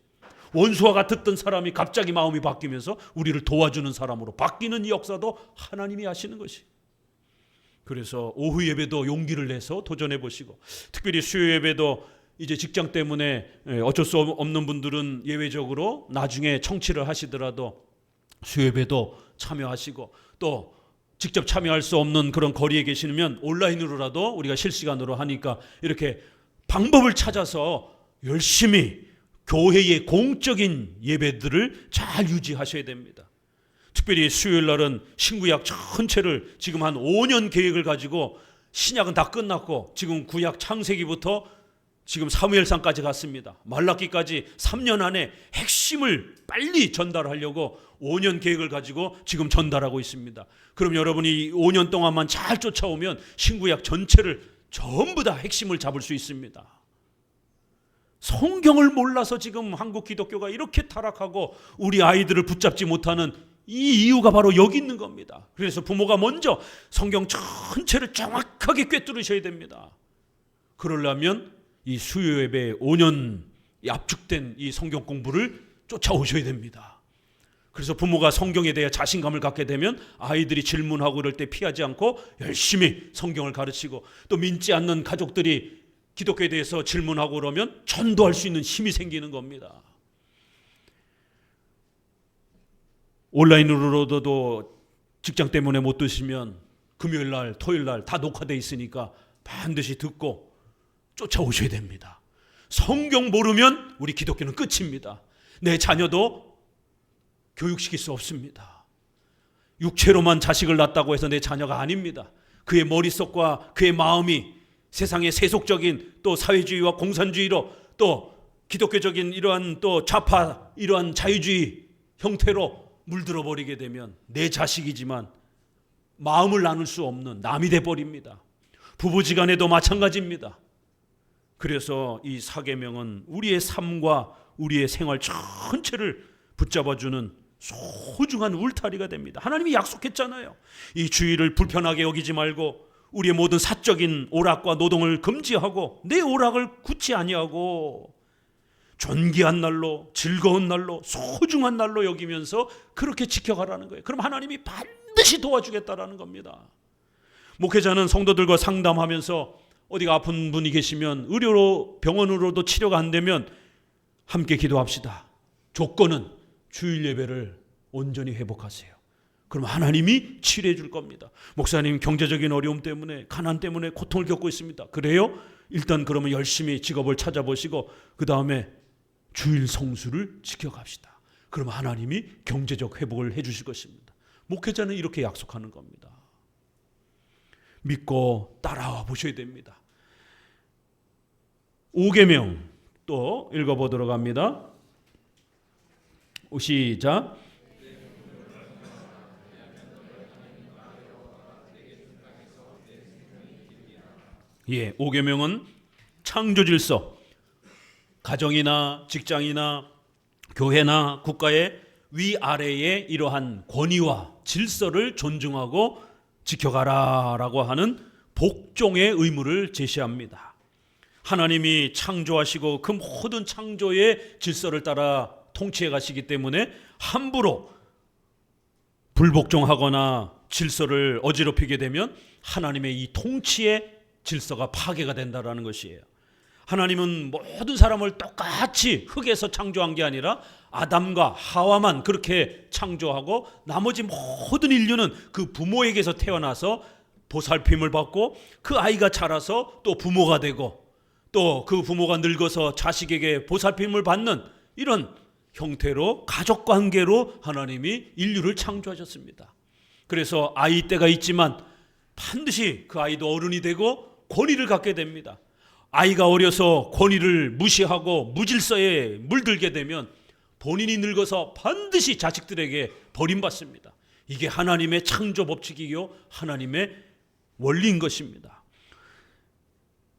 원수와 같았던 사람이 갑자기 마음이 바뀌면서 우리를 도와주는 사람으로 바뀌는 이 역사도 하나님이 하시는 것이. 그래서 오후 예배도 용기를 내서 도전해 보시고, 특별히 수요 예배도 이제 직장 때문에 어쩔 수 없는 분들은 예외적으로 나중에 청취를 하시더라도 수요 예배도 참여하시고, 또 직접 참여할 수 없는 그런 거리에 계시면 온라인으로라도 우리가 실시간으로 하니까 이렇게 방법을 찾아서 열심히 교회의 공적인 예배들을 잘 유지하셔야 됩니다. 특별히 수요일 날은 신구약 전체를 지금 한 5년 계획을 가지고, 신약은 다 끝났고 지금 구약 창세기부터 지금 사무엘상까지 갔습니다. 말라기까지 3년 안에 핵심을 빨리 전달하려고 5년 계획을 가지고 지금 전달하고 있습니다. 그럼 여러분이 5년 동안만 잘 쫓아오면 신구약 전체를 전부 다 핵심을 잡을 수 있습니다. 성경을 몰라서 지금 한국 기독교가 이렇게 타락하고 우리 아이들을 붙잡지 못하는 이 이유가 바로 여기 있는 겁니다. 그래서 부모가 먼저 성경 전체를 정확하게 꿰뚫으셔야 됩니다. 그러려면 이 수요 예배 5년 압축된 이 성경 공부를 쫓아오셔야 됩니다. 그래서 부모가 성경에 대해 자신감을 갖게 되면 아이들이 질문하고 이럴 때 피하지 않고 열심히 성경을 가르치고, 또 믿지 않는 가족들이 기독교에 대해서 질문하고 그러면 전도할 수 있는 힘이 생기는 겁니다. 온라인으로도 직장 때문에 못 드시면 금요일 날, 토요일 날 다 녹화되어 있으니까 반드시 듣고 쫓아오셔야 됩니다. 성경 모르면 우리 기독교는 끝입니다. 내 자녀도 교육시킬 수 없습니다. 육체로만 자식을 낳았다고 해서 내 자녀가 아닙니다. 그의 머릿속과 그의 마음이 세상의 세속적인 또 사회주의와 공산주의로 또 기독교적인 이러한 또 좌파 이러한 자유주의 형태로 물들어 버리게 되면 내 자식이지만 마음을 나눌 수 없는 남이 돼 버립니다. 부부지간에도 마찬가지입니다. 그래서 이 사계명은 우리의 삶과 우리의 생활 전체를 붙잡아주는 소중한 울타리가 됩니다. 하나님이 약속했잖아요. 이 주일을 불편하게 여기지 말고 우리의 모든 사적인 오락과 노동을 금지하고 내 오락을 굳지 아니하고 존귀한 날로, 즐거운 날로, 소중한 날로 여기면서 그렇게 지켜가라는 거예요. 그럼 하나님이 반드시 도와주겠다라는 겁니다. 목회자는 성도들과 상담하면서 어디가 아픈 분이 계시면 의료로 병원으로도 치료가 안 되면 함께 기도합시다. 조건은 주일 예배를 온전히 회복하세요. 그럼 하나님이 치료해 줄 겁니다. 목사님 경제적인 어려움 때문에 가난 때문에 고통을 겪고 있습니다. 그래요? 일단 그러면 열심히 직업을 찾아보시고 그 다음에 주일 성수를 지켜갑시다. 그럼 하나님이 경제적 회복을 해 주실 것입니다. 목회자는 이렇게 약속하는 겁니다. 믿고 따라와 보셔야 됩니다. 5계명 또 읽어보도록 합니다. 시작. 예, 5계명은 창조 질서, 가정이나 직장이나 교회나 국가의 위아래의 이러한 권위와 질서를 존중하고 지켜가라라고 하는 복종의 의무를 제시합니다. 하나님이 창조하시고 그 모든 창조의 질서를 따라 통치해 가시기 때문에 함부로 불복종하거나 질서를 어지럽히게 되면 하나님의 이 통치의 질서가 파괴가 된다라는 것이에요. 하나님은 모든 사람을 똑같이 흙에서 창조한 게 아니라 아담과 하와만 그렇게 창조하고 나머지 모든 인류는 그 부모에게서 태어나서 보살핌을 받고 그 아이가 자라서 또 부모가 되고 또 그 부모가 늙어서 자식에게 보살핌을 받는 이런 형태로 가족 관계로 하나님이 인류를 창조하셨습니다. 그래서 아이 때가 있지만 반드시 그 아이도 어른이 되고 권위를 갖게 됩니다. 아이가 어려서 권위를 무시하고 무질서에 물들게 되면 본인이 늙어서 반드시 자식들에게 버림받습니다. 이게 하나님의 창조 법칙이요 하나님의 원리인 것입니다.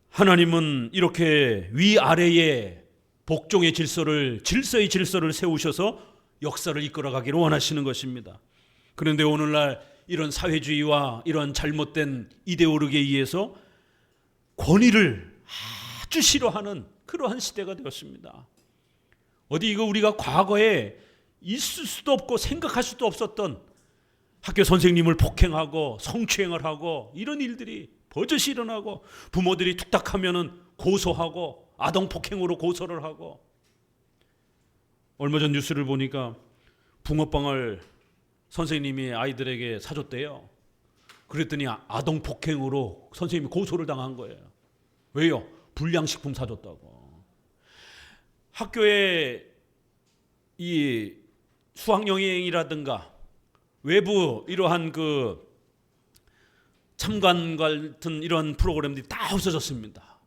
하나님은 이렇게 위아래에 복종의 질서의 질서를 세우셔서 역사를 이끌어가기를 원하시는 것입니다. 그런데 오늘날 이런 사회주의와 이런 잘못된 이데올로기에 의해서 권위를 아주 싫어하는 그러한 시대가 되었습니다. 어디 이거 우리가 과거에 있을 수도 없고 생각할 수도 없었던 학교 선생님을 폭행하고 성추행을 하고 이런 일들이 버젓이 일어나고 부모들이 툭탁하면은 고소하고 아동폭행으로 고소를 하고 얼마 전 뉴스를 보니까 붕어빵을 선생님이 아이들에게 사줬대요. 그랬더니 아동폭행으로 선생님이 고소를 당한 거예요. 왜요? 불량식품 사줬다고. 학교에 이 수학여행이라든가 외부 이러한 그 참관 같은 이런 프로그램들이 다 없어졌습니다.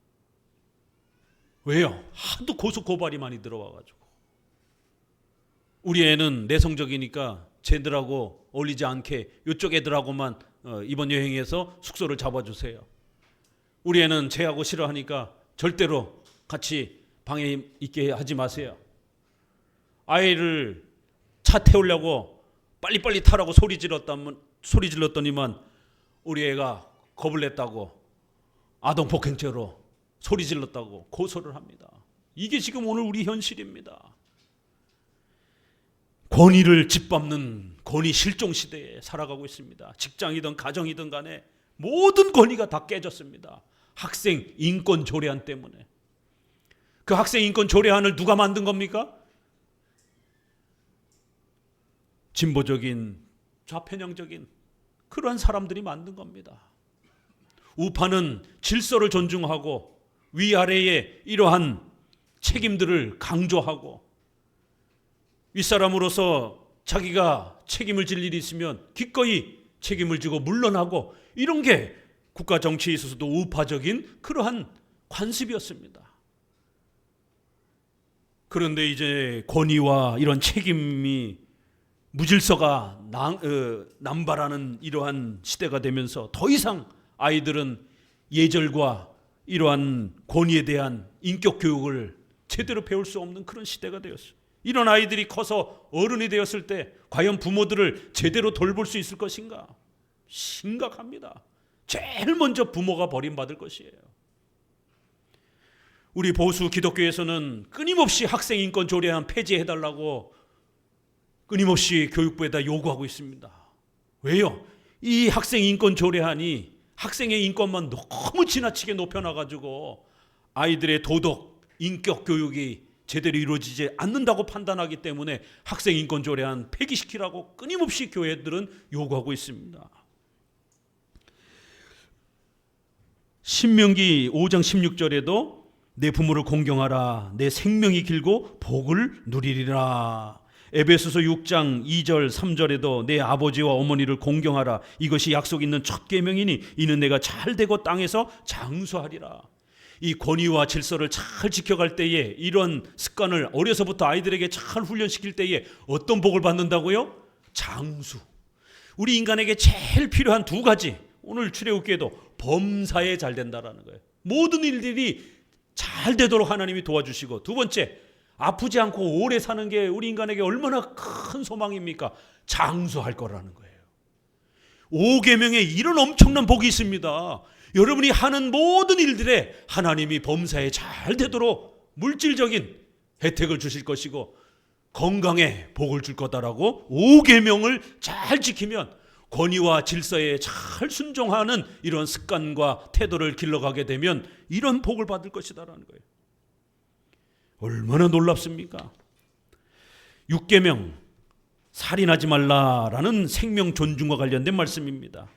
왜요? 하도 고소 고발이 많이 들어와가지고. 우리 애는 내성적이니까 쟤들하고 어울리지 않게 이쪽 애들하고만 이번 여행에서 숙소를 잡아주세요. 우리 애는 쟤하고 싫어하니까 절대로 같이 방에 있게 하지 마세요. 아이를 차 태우려고 빨리빨리 타라고 소리 질렀더니만 우리 애가 겁을 냈다고 아동폭행죄로 소리 질렀다고 고소를 합니다. 이게 지금 오늘 우리 현실입니다. 권위를 짓밟는 권위 실종 시대에 살아가고 있습니다. 직장이든 가정이든 간에 모든 권위가 다 깨졌습니다. 학생 인권 조례안 때문에. 그 학생 인권 조례안을 누가 만든 겁니까? 진보적인 좌편향적인 그러한 사람들이 만든 겁니다. 우파는 질서를 존중하고 위아래의 이러한 책임들을 강조하고 윗사람으로서 자기가 책임을 질 일이 있으면 기꺼이 책임을 지고 물러나고, 이런 게 국가 정치에 있어서도 우파적인 그러한 관습이었습니다. 그런데 이제 권위와 이런 책임이 무질서가 남발하는 이러한 시대가 되면서 더 이상 아이들은 예절과 이러한 권위에 대한 인격 교육을 제대로 배울 수 없는 그런 시대가 되었어요. 이런 아이들이 커서 어른이 되었을 때 과연 부모들을 제대로 돌볼 수 있을 것인가? 심각합니다. 제일 먼저 부모가 버림받을 것이에요. 우리 보수 기독교에서는 끊임없이 학생 인권 조례안 폐지해달라고 끊임없이 교육부에다 요구하고 있습니다. 왜요? 이 학생 인권 조례안이 학생의 인권만 너무 지나치게 높여놔가지고 아이들의 도덕, 인격 교육이 제대로 이루어지지 않는다고 판단하기 때문에 학생 인권 조례안 폐기시키라고 끊임없이 교회들은 요구하고 있습니다. 신명기 5장 16절에도 내 부모를 공경하라, 내 생명이 길고 복을 누리리라. 에베소서 6장 2절 3절에도 내 아버지와 어머니를 공경하라, 이것이 약속 있는 첫 계명이니 이는 내가 잘되고 땅에서 장수하리라. 이 권위와 질서를 잘 지켜갈 때에, 이런 습관을 어려서부터 아이들에게 잘 훈련시킬 때에 어떤 복을 받는다고요? 장수. 우리 인간에게 제일 필요한 두 가지, 오늘 출애굽기에도 범사에 잘 된다라는 거예요. 모든 일들이 잘 되도록 하나님이 도와주시고, 두 번째, 아프지 않고 오래 사는 게 우리 인간에게 얼마나 큰 소망입니까? 장수할 거라는 거예요. 5계명에 이런 엄청난 복이 있습니다. 여러분이 하는 모든 일들에 하나님이 범사에 잘 되도록 물질적인 혜택을 주실 것이고 건강에 복을 줄 거다라고 5계명을 잘 지키면 권위와 질서에 잘 순종하는 이런 습관과 태도를 길러가게 되면 이런 복을 받을 것이다라는 거예요. 얼마나 놀랍습니까? 6계명, 살인하지 말라라는 생명 존중과 관련된 말씀입니다.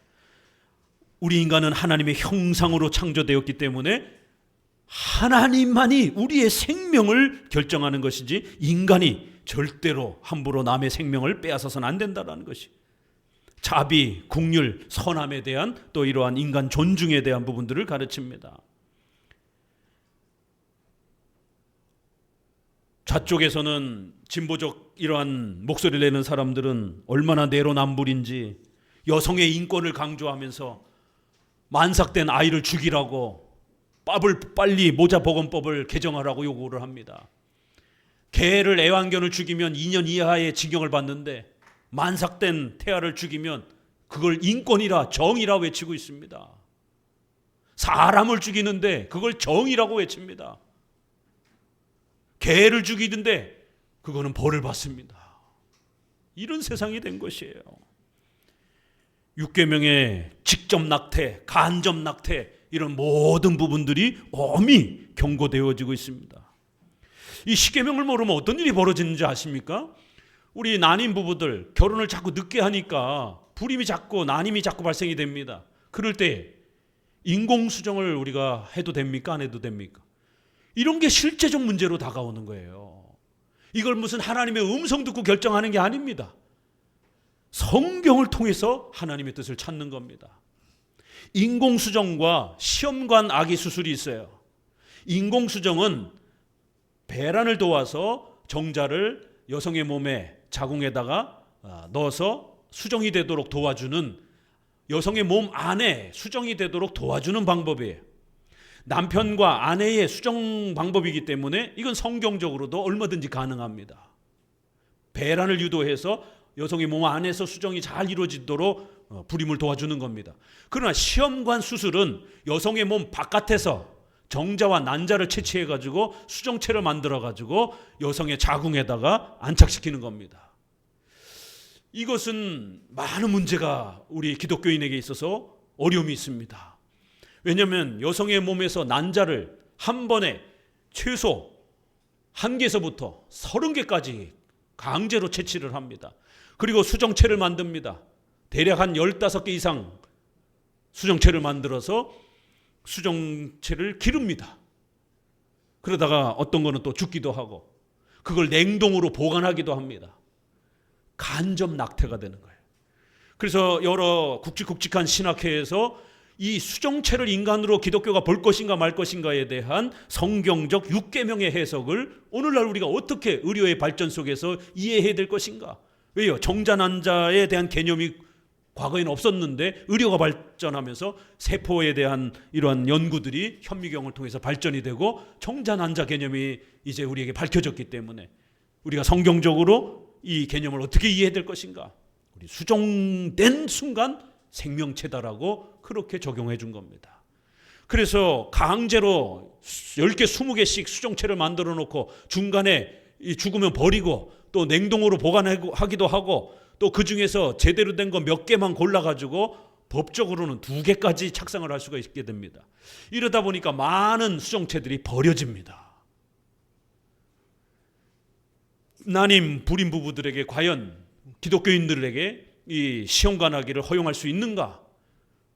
우리 인간은 하나님의 형상으로 창조되었기 때문에 하나님만이 우리의 생명을 결정하는 것이지 인간이 절대로 함부로 남의 생명을 빼앗아서는 안 된다는 것이, 자비, 국률, 선함에 대한 또 이러한 인간 존중에 대한 부분들을 가르칩니다. 좌쪽에서는 진보적 이러한 목소리를 내는 사람들은 얼마나 내로남불인지 여성의 인권을 강조하면서 만삭된 아이를 죽이라고 빨리 모자보건법을 개정하라고 요구를 합니다. 개를 애완견을 죽이면 2년 이하의 징역을 받는데 만삭된 태아를 죽이면 그걸 인권이라 정의라 외치고 있습니다. 사람을 죽이는데 그걸 정의라고 외칩니다. 개를 죽이는데 그거는 벌을 받습니다. 이런 세상이 된 것이에요. 6계명의 직접 낙태, 간접 낙태, 이런 모든 부분들이 엄히 경고되어지고 있습니다. 이 10계명을 모르면 어떤 일이 벌어지는지 아십니까? 우리 난임 부부들 결혼을 자꾸 늦게 하니까 불임이 자꾸, 난임이 자꾸 발생이 됩니다. 그럴 때 인공수정을 우리가 해도 됩니까? 안 해도 됩니까? 이런 게 실제적 문제로 다가오는 거예요. 이걸 무슨 하나님의 음성 듣고 결정하는 게 아닙니다. 성경을 통해서 하나님의 뜻을 찾는 겁니다. 인공수정과 시험관 아기 수술이 있어요. 인공수정은 배란을 도와서 정자를 여성의 몸에 자궁에다가 넣어서 수정이 되도록 도와주는, 여성의 몸 안에 수정이 되도록 도와주는 방법이에요. 남편과 아내의 수정 방법이기 때문에 이건 성경적으로도 얼마든지 가능합니다. 배란을 유도해서 여성의 몸 안에서 수정이 잘 이루어지도록 불임을 도와주는 겁니다. 그러나 시험관 수술은 여성의 몸 바깥에서 정자와 난자를 채취해가지고 수정체를 만들어가지고 여성의 자궁에다가 안착시키는 겁니다. 이것은 많은 문제가 우리 기독교인에게 있어서 어려움이 있습니다. 왜냐하면 여성의 몸에서 난자를 한 번에 최소 1개에서부터 30개까지 강제로 채취를 합니다. 그리고 수정체를 만듭니다. 대략 한 15개 이상 수정체를 만들어서 수정체를 기릅니다. 그러다가 어떤 거는 또 죽기도 하고 그걸 냉동으로 보관하기도 합니다. 간접 낙태가 되는 거예요. 그래서 여러 굵직굵직한 신학회에서 이 수정체를 인간으로 기독교가 볼 것인가 말 것인가에 대한 성경적 6계명의 해석을 오늘날 우리가 어떻게 의료의 발전 속에서 이해해야 될 것인가? 왜요? 정자 난자에 대한 개념이 과거에는 없었는데 의료가 발전하면서 세포에 대한 이러한 연구들이 현미경을 통해서 발전이 되고 정자 난자 개념이 이제 우리에게 밝혀졌기 때문에 우리가 성경적으로 이 개념을 어떻게 이해해야 될 것인가? 우리 수정된 순간 생명체다라고 그렇게 적용해 준 겁니다. 그래서 강제로 10개, 20개씩 수정체를 만들어 놓고 중간에 죽으면 버리고 또 냉동으로 보관하기도 하고 또 그 중에서 제대로 된 거 몇 개만 골라가지고 법적으로는 2개까지 착상을 할 수가 있게 됩니다. 이러다 보니까 많은 수정체들이 버려집니다. 난임 불임 부부들에게 과연 기독교인들에게 이 시험관하기를 허용할 수 있는가?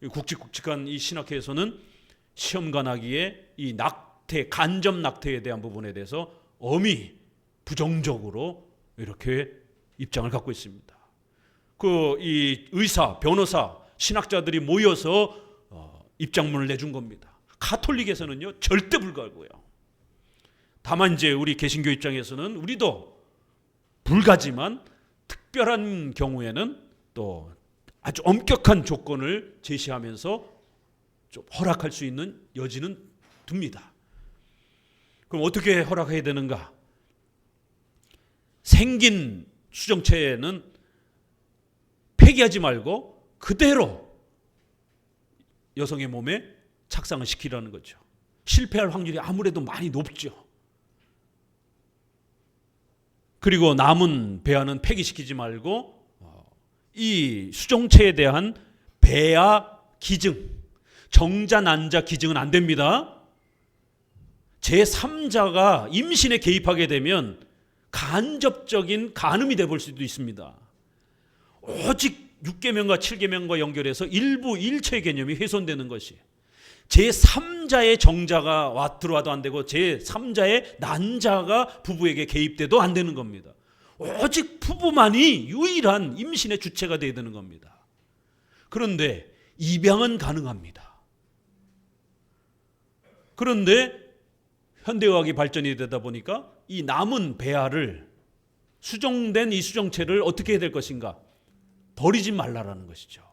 굵직굵직한 이 신학회에서는 시험관하기에 이 낙태, 간접 낙태에 대한 부분에 대해서 엄히 부정적으로 이렇게 입장을 갖고 있습니다. 이 의사, 변호사, 신학자들이 모여서 입장문을 내준 겁니다. 가톨릭에서는요 절대 불가고요. 다만 이제 우리 개신교 입장에서는 우리도 불가지만 특별한 경우에는 또 아주 엄격한 조건을 제시하면서 좀 허락할 수 있는 여지는 둡니다. 그럼 어떻게 허락해야 되는가? 생긴 수정체에는 폐기하지 말고 그대로 여성의 몸에 착상을 시키라는 거죠. 실패할 확률이 아무래도 많이 높죠. 그리고 남은 배아는 폐기시키지 말고 이 수정체에 대한 배아 기증, 정자 난자 기증은 안 됩니다. 제3자가 임신에 개입하게 되면 간접적인 간음이 돼볼 수도 있습니다. 오직 6계명과 7계명과 연결해서 일부 일체 개념이 훼손되는 것이 제3자의 정자가 들어와도 안 되고 제3자의 난자가 부부에게 개입돼도 안 되는 겁니다. 오직 부부만이 유일한 임신의 주체가 되어야 되는 겁니다. 그런데 입양은 가능합니다. 그런데 현대의학이 발전이 되다 보니까 이 남은 배아를 수정된 이 수정체를 어떻게 해야 될 것인가? 버리지 말라라는 것이죠.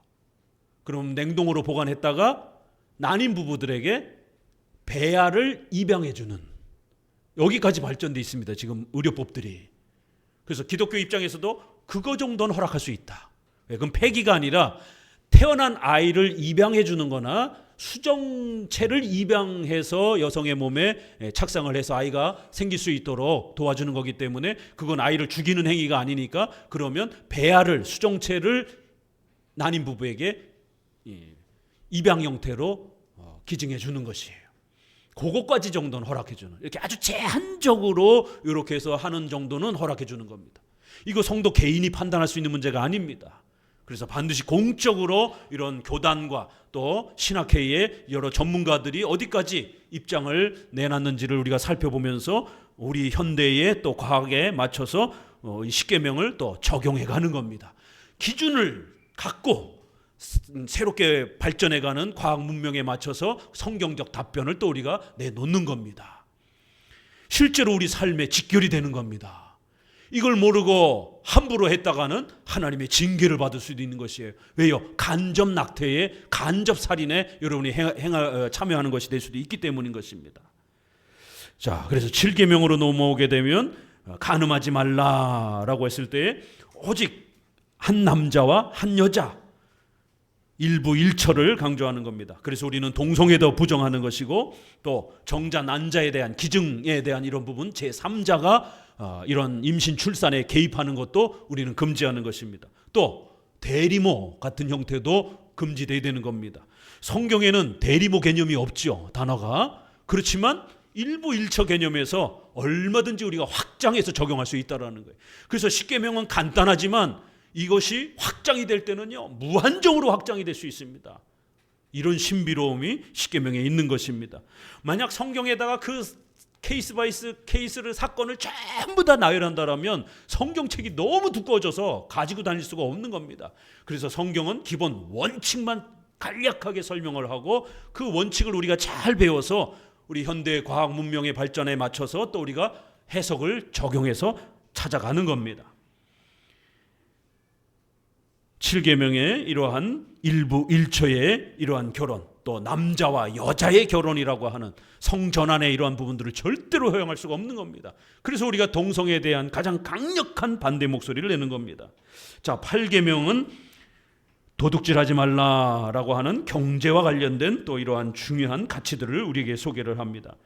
그럼 냉동으로 보관했다가 난임 부부들에게 배아를 입양해주는 여기까지 발전돼 있습니다. 지금 의료법들이. 그래서 기독교 입장에서도 그거 정도는 허락할 수 있다. 그럼 폐기가 아니라 태어난 아이를 입양해주는 거나 수정체를 입양해서 여성의 몸에 착상을 해서 아이가 생길 수 있도록 도와주는 거기 때문에 그건 아이를 죽이는 행위가 아니니까 그러면 배아를 수정체를 난임 부부에게 입양 형태로 기증해 주는 것이에요. 그것까지 정도는 허락해 주는, 이렇게 아주 제한적으로 이렇게 해서 하는 정도는 허락해 주는 겁니다. 이거 성도 개인이 판단할 수 있는 문제가 아닙니다. 그래서 반드시 공적으로 이런 교단과 또 신학회의 여러 전문가들이 어디까지 입장을 내놨는지를 우리가 살펴보면서 우리 현대의 또 과학에 맞춰서 이 십계명을 또 적용해 가는 겁니다. 기준을 갖고 새롭게 발전해가는 과학 문명에 맞춰서 성경적 답변을 또 우리가 내놓는 겁니다. 실제로 우리 삶에 직결이 되는 겁니다. 이걸 모르고 함부로 했다가는 하나님의 징계를 받을 수도 있는 것이에요. 왜요? 간접 낙태에, 간접 살인에 여러분이 참여하는 것이 될 수도 있기 때문인 것입니다. 자, 그래서 7계명으로 넘어오게 되면 간음하지 말라라고 했을 때 오직 한 남자와 한 여자 일부 일처를 강조하는 겁니다. 그래서 우리는 동성애도 부정하는 것이고 또 정자 난자에 대한 기증에 대한 이런 부분 제3자가 이런 임신 출산에 개입하는 것도 우리는 금지하는 것입니다. 또 대리모 같은 형태도 금지되어야 되는 겁니다. 성경에는 대리모 개념이 없죠, 단어가. 그렇지만 일부 일처 개념에서 얼마든지 우리가 확장해서 적용할 수 있다는 거예요. 그래서 십계명은 간단하지만 이것이 확장이 될 때는요, 무한정으로 확장이 될 수 있습니다. 이런 신비로움이 십계명에 있는 것입니다. 만약 성경에다가 그 케이스 바이 케이스를 사건을 전부 다 나열한다면 성경책이 너무 두꺼워져서 가지고 다닐 수가 없는 겁니다. 그래서 성경은 기본 원칙만 간략하게 설명을 하고 그 원칙을 우리가 잘 배워서 우리 현대 과학 문명의 발전에 맞춰서 또 우리가 해석을 적용해서 찾아가는 겁니다. 7계명의 이러한 일부 일처의 이러한 결혼, 또 남자와 여자의 결혼이라고 하는 성전환의 이러한 부분들을 절대로 허용할 수가 없는 겁니다. 그래서 우리가 동성애에 대한 가장 강력한 반대 목소리를 내는 겁니다. 자, 8계명은 도둑질하지 말라라고 하는 경제와 관련된 또 이러한 중요한 가치들을 우리에게 소개를 합니다.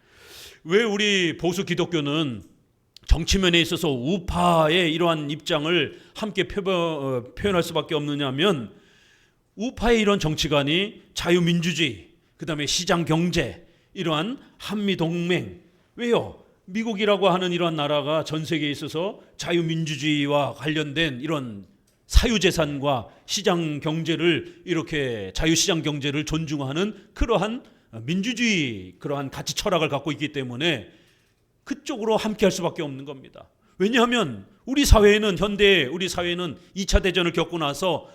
왜 우리 보수 기독교는 정치면에 있어서 우파의 이러한 입장을 함께 표현할 수밖에 없느냐면, 우파의 이런 정치관이 자유민주주의, 그 다음에 시장경제, 이러한 한미동맹. 왜요? 미국이라고 하는 이러한 나라가 전 세계에 있어서 자유민주주의와 관련된 이런 사유재산과 시장경제를, 이렇게 자유시장경제를 존중하는 그러한 민주주의, 그러한 가치 철학을 갖고 있기 때문에 그쪽으로 함께 할 수밖에 없는 겁니다. 왜냐하면 우리 사회에는, 현대 우리 사회는 2차 대전을 겪고 나서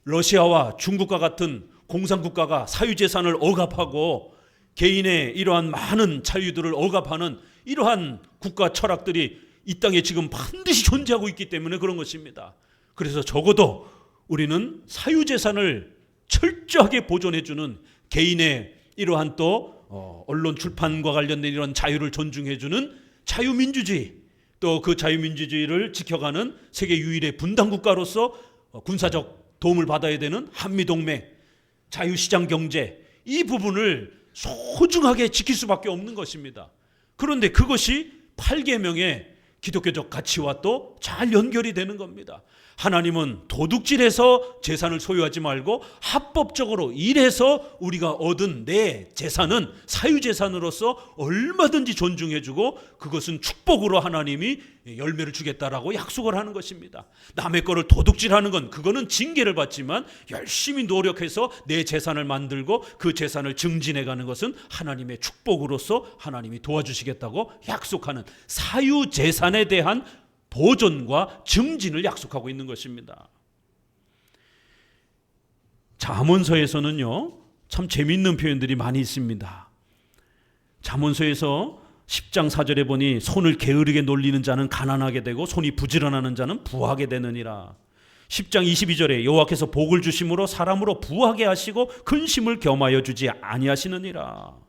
러시아와 중국과 같은 공산국가가 사유재산을 억압하고 개인의 이러한 많은 자유들을 억압하는 이러한 국가 철학들이 이 땅에 지금 반드시 존재하고 있기 때문에 그런 것입니다. 그래서 적어도 우리는 사유재산을 철저하게 보존해주는, 개인의 이러한 또 언론 출판과 관련된 이런 자유를 존중해주는 자유민주주의, 또 그 자유민주주의를 지켜가는 세계 유일의 분단국가로서 군사적 도움을 받아야 되는 한미동맹, 자유시장경제, 이 부분을 소중하게 지킬 수밖에 없는 것입니다. 그런데 그것이 8계명의 기독교적 가치와 또 잘 연결이 되는 겁니다. 하나님은 도둑질해서 재산을 소유하지 말고 합법적으로 일해서 우리가 얻은 내 재산은 사유재산으로서 얼마든지 존중해주고 그것은 축복으로 하나님이 열매를 주겠다라고 약속을 하는 것입니다. 남의 거를 도둑질하는 건, 그거는 징계를 받지만 열심히 노력해서 내 재산을 만들고 그 재산을 증진해가는 것은 하나님의 축복으로서 하나님이 도와주시겠다고 약속하는 사유재산에 대한 보존과 증진을 약속하고 있는 것입니다. 잠언서에서는요, 참 재미있는 표현들이 많이 있습니다. 잠언서에서 10장 4절에 보니 손을 게으르게 놀리는 자는 가난하게 되고 손이 부지런하는 자는 부하게 되느니라. 10장 22절에 여호와께서 복을 주심으로 사람으로 부하게 하시고 근심을 겸하여 주지 아니하시느니라.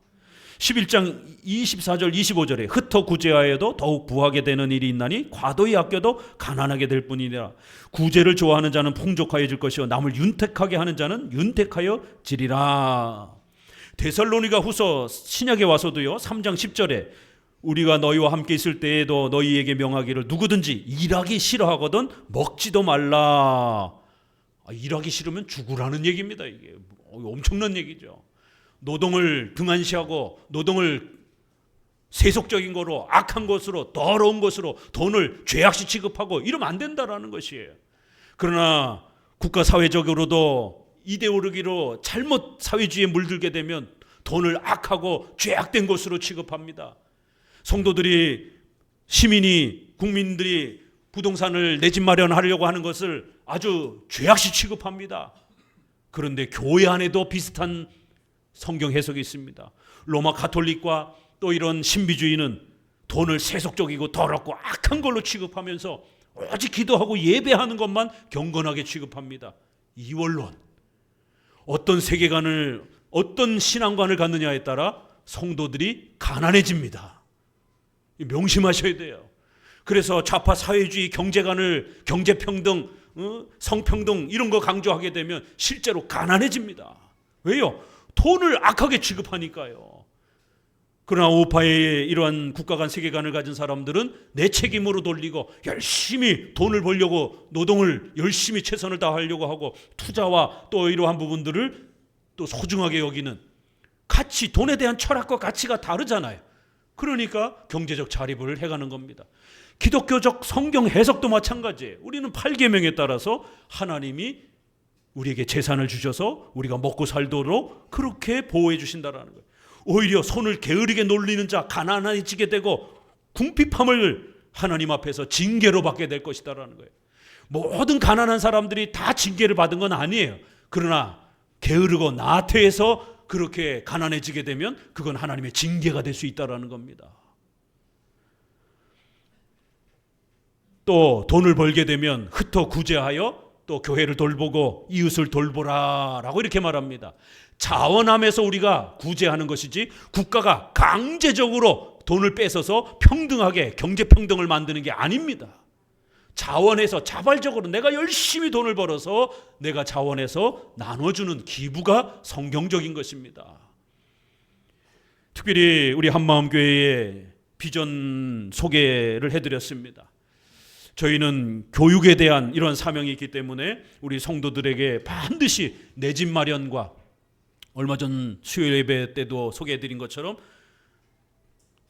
11장 24절 25절에 흩어 구제하여도 더욱 부하게 되는 일이 있나니 과도히 아껴도 가난하게 될 뿐이니라. 구제를 좋아하는 자는 풍족하여 질 것이요 남을 윤택하게 하는 자는 윤택하여 지리라. 데살로니가 후서 신약에 와서도요, 3장 10절에 우리가 너희와 함께 있을 때에도 너희에게 명하기를 누구든지 일하기 싫어하거든 먹지도 말라. 일하기 싫으면 죽으라는 얘기입니다. 이게 엄청난 얘기죠. 노동을 등한시하고 노동을 세속적인 거로, 악한 것으로, 더러운 것으로 돈을 죄악시 취급하고 이러면 안 된다라는 것이에요. 그러나 국가 사회적으로도 이데올로기로 잘못 사회주의에 물들게 되면 돈을 악하고 죄악된 것으로 취급합니다. 성도들이, 시민이, 국민들이 부동산을 내 집 마련하려고 하는 것을 아주 죄악시 취급합니다. 그런데 교회 안에도 비슷한 성경 해석이 있습니다. 로마 가톨릭과 또 이런 신비주의는 돈을 세속적이고 더럽고 악한 걸로 취급하면서 오직 기도하고 예배하는 것만 경건하게 취급합니다. 이원론, 어떤 세계관을, 어떤 신앙관을 갖느냐에 따라 성도들이 가난해집니다. 명심하셔야 돼요. 그래서 좌파 사회주의 경제관을, 경제평등, 성평등 이런 거 강조하게 되면 실제로 가난해집니다. 왜요? 돈을 악하게 취급하니까요. 그러나 우파의 이러한 국가 간 세계관을 가진 사람들은 내 책임으로 돌리고 열심히 돈을 벌려고 노동을 열심히 최선을 다하려고 하고 투자와 또 이러한 부분들을 또 소중하게 여기는, 가치, 돈에 대한 철학과 가치가 다르잖아요. 그러니까 경제적 자립을 해가는 겁니다. 기독교적 성경 해석도 마찬가지예요. 우리는 8계명에 따라서 하나님이 우리에게 재산을 주셔서 우리가 먹고 살도록 그렇게 보호해 주신다라는 거예요. 오히려 손을 게으르게 놀리는 자 가난해지게 되고 궁핍함을 하나님 앞에서 징계로 받게 될 것이다라는 거예요. 모든 가난한 사람들이 다 징계를 받은 건 아니에요. 그러나 게으르고 나태해서 그렇게 가난해지게 되면 그건 하나님의 징계가 될 수 있다라는 겁니다. 또 돈을 벌게 되면 흩어 구제하여 또 교회를 돌보고 이웃을 돌보라라고 이렇게 말합니다. 자원함에서 우리가 구제하는 것이지 국가가 강제적으로 돈을 뺏어서 평등하게 경제평등을 만드는 게 아닙니다. 자원해서 자발적으로 내가 열심히 돈을 벌어서 내가 자원해서 나눠주는 기부가 성경적인 것입니다. 특별히 우리 한마음교회의 비전 소개를 해드렸습니다. 저희는 교육에 대한 이런 사명이 있기 때문에 우리 성도들에게 반드시 내 집 마련과 얼마 전 수요일 예배 때도 소개해드린 것처럼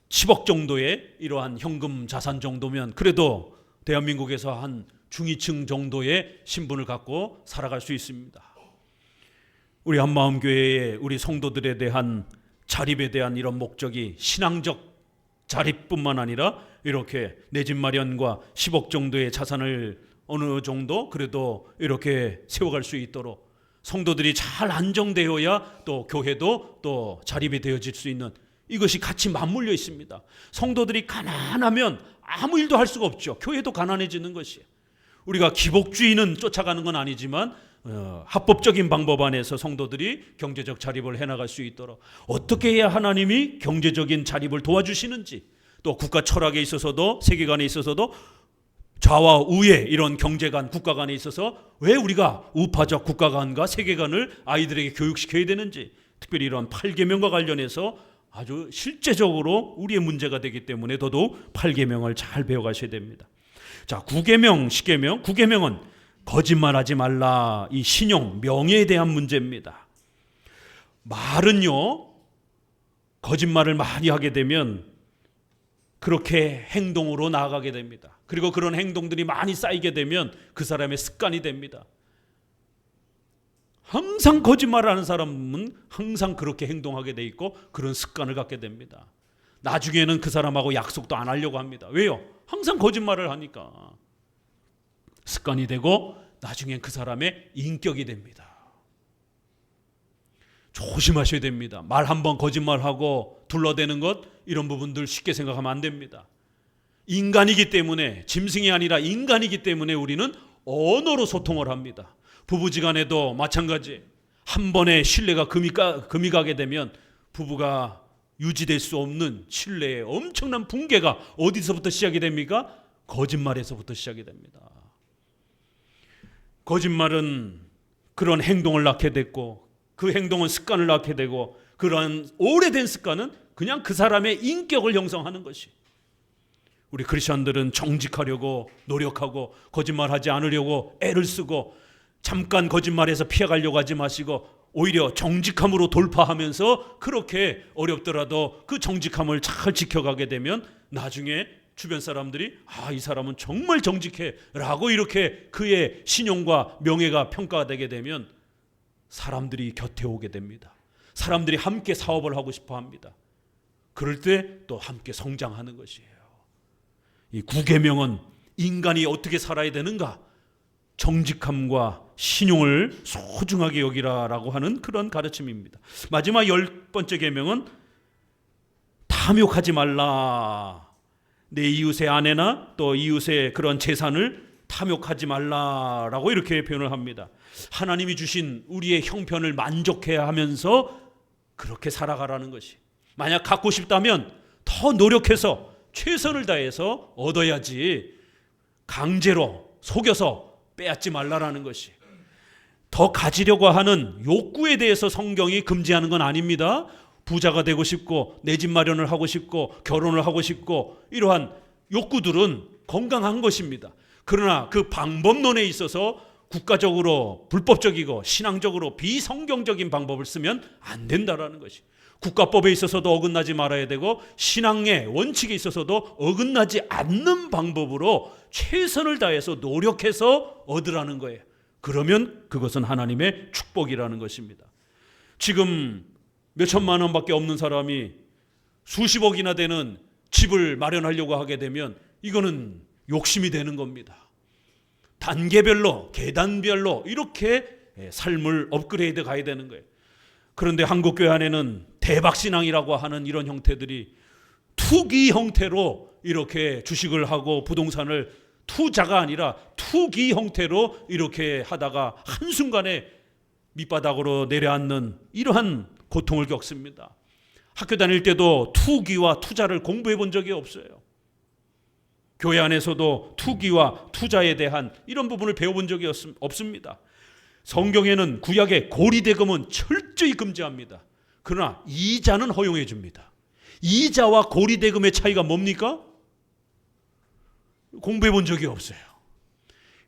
10억 정도의 이러한 현금 자산 정도면 그래도 대한민국에서 한 중위층 정도의 신분을 갖고 살아갈 수 있습니다. 우리 한마음교회의 우리 성도들에 대한 자립에 대한 이런 목적이 신앙적 자립뿐만 아니라 이렇게 내 집 마련과 10억 정도의 자산을 어느 정도 그래도 이렇게 세워갈 수 있도록 성도들이 잘 안정되어야 또 교회도 또 자립이 되어질 수 있는 이것이 같이 맞물려 있습니다. 성도들이 가난하면 아무 일도 할 수가 없죠. 교회도 가난해지는 것이에요. 우리가 기복주의는 쫓아가는 건 아니지만 합법적인 방법 안에서 성도들이 경제적 자립을 해나갈 수 있도록 어떻게 해야 하나님이 경제적인 자립을 도와주시는지 또 국가 철학에 있어서도 세계관에 있어서도 좌와 우의 이런 경제관 국가 간에 있어서 왜 우리가 우파적 국가관과 세계관을 아이들에게 교육시켜야 되는지 특별히 이런 8계명과 관련해서 아주 실제적으로 우리의 문제가 되기 때문에 더더욱 8계명을 잘 배워가셔야 됩니다. 자, 9계명, 10계명. 9계명은 거짓말하지 말라. 이 신용, 명예에 대한 문제입니다. 말은요, 거짓말을 많이 하게 되면 그렇게 행동으로 나아가게 됩니다. 그리고 그런 행동들이 많이 쌓이게 되면 그 사람의 습관이 됩니다. 항상 거짓말을 하는 사람은 항상 그렇게 행동하게 돼 있고 그런 습관을 갖게 됩니다. 나중에는 그 사람하고 약속도 안 하려고 합니다. 왜요? 항상 거짓말을 하니까 습관이 되고 나중엔 그 사람의 인격이 됩니다. 조심하셔야 됩니다. 말 한번 거짓말하고 둘러대는 것 이런 부분들 쉽게 생각하면 안 됩니다. 인간이기 때문에 짐승이 아니라 인간이기 때문에 우리는 언어로 소통을 합니다. 부부지간에도 마찬가지. 한 번에 신뢰가 금이 가게 되면 부부가 유지될 수 없는 신뢰의 엄청난 붕괴가 어디서부터 시작이 됩니까? 거짓말에서부터 시작이 됩니다. 거짓말은 그런 행동을 낳게 됐고 그 행동은 습관을 낳게 되고 그런 오래된 습관은 그냥 그 사람의 인격을 형성하는 것이. 우리 크리스천들은 정직하려고 노력하고 거짓말하지 않으려고 애를 쓰고 잠깐 거짓말해서 피해가려고 하지 마시고 오히려 정직함으로 돌파하면서 그렇게 어렵더라도 그 정직함을 잘 지켜가게 되면 나중에 주변 사람들이 이 사람은 정말 정직해 라고 이렇게 그의 신용과 명예가 평가가 되게 되면 사람들이 곁에 오게 됩니다. 사람들이 함께 사업을 하고 싶어 합니다. 그럴 때 또 함께 성장하는 것이에요. 이 9계명은 인간이 어떻게 살아야 되는가? 정직함과 신용을 소중하게 여기라라고 하는 그런 가르침입니다. 마지막 10번째 계명은 탐욕하지 말라. 내 이웃의 아내나 또 이웃의 그런 재산을 탐욕하지 말라라고 이렇게 표현을 합니다. 하나님이 주신 우리의 형편을 만족해야 하면서 그렇게 살아가라는 것이. 만약 갖고 싶다면 더 노력해서 최선을 다해서 얻어야지 강제로 속여서 빼앗지 말라라는 것이. 더 가지려고 하는 욕구에 대해서 성경이 금지하는 건 아닙니다. 부자가 되고 싶고 내 집 마련을 하고 싶고 결혼을 하고 싶고 이러한 욕구들은 건강한 것입니다. 그러나 그 방법론에 있어서 국가적으로 불법적이고 신앙적으로 비성경적인 방법을 쓰면 안 된다라는 것이. 국가법에 있어서도 어긋나지 말아야 되고 신앙의 원칙에 있어서도 어긋나지 않는 방법으로 최선을 다해서 노력해서 얻으라는 거예요. 그러면 그것은 하나님의 축복이라는 것입니다. 지금 몇 천만 원밖에 없는 사람이 수십억이나 되는 집을 마련하려고 하게 되면 이거는 욕심이 되는 겁니다. 단계별로, 계단별로 이렇게 삶을 업그레이드 가야 되는 거예요. 그런데 한국교회 안에는 대박신앙이라고 하는 이런 형태들이 투기 형태로 이렇게 주식을 하고 부동산을 투자가 아니라 투기 형태로 이렇게 하다가 한순간에 밑바닥으로 내려앉는 이러한 고통을 겪습니다. 학교 다닐 때도 투기와 투자를 공부해 본 적이 없어요. 교회 안에서도 투기와 투자에 대한 이런 부분을 배워본 적이 없습니다. 성경에는 구약의 고리대금은 철저히 금지합니다. 그러나 이자는 허용해 줍니다. 이자와 고리대금의 차이가 뭡니까? 공부해 본 적이 없어요.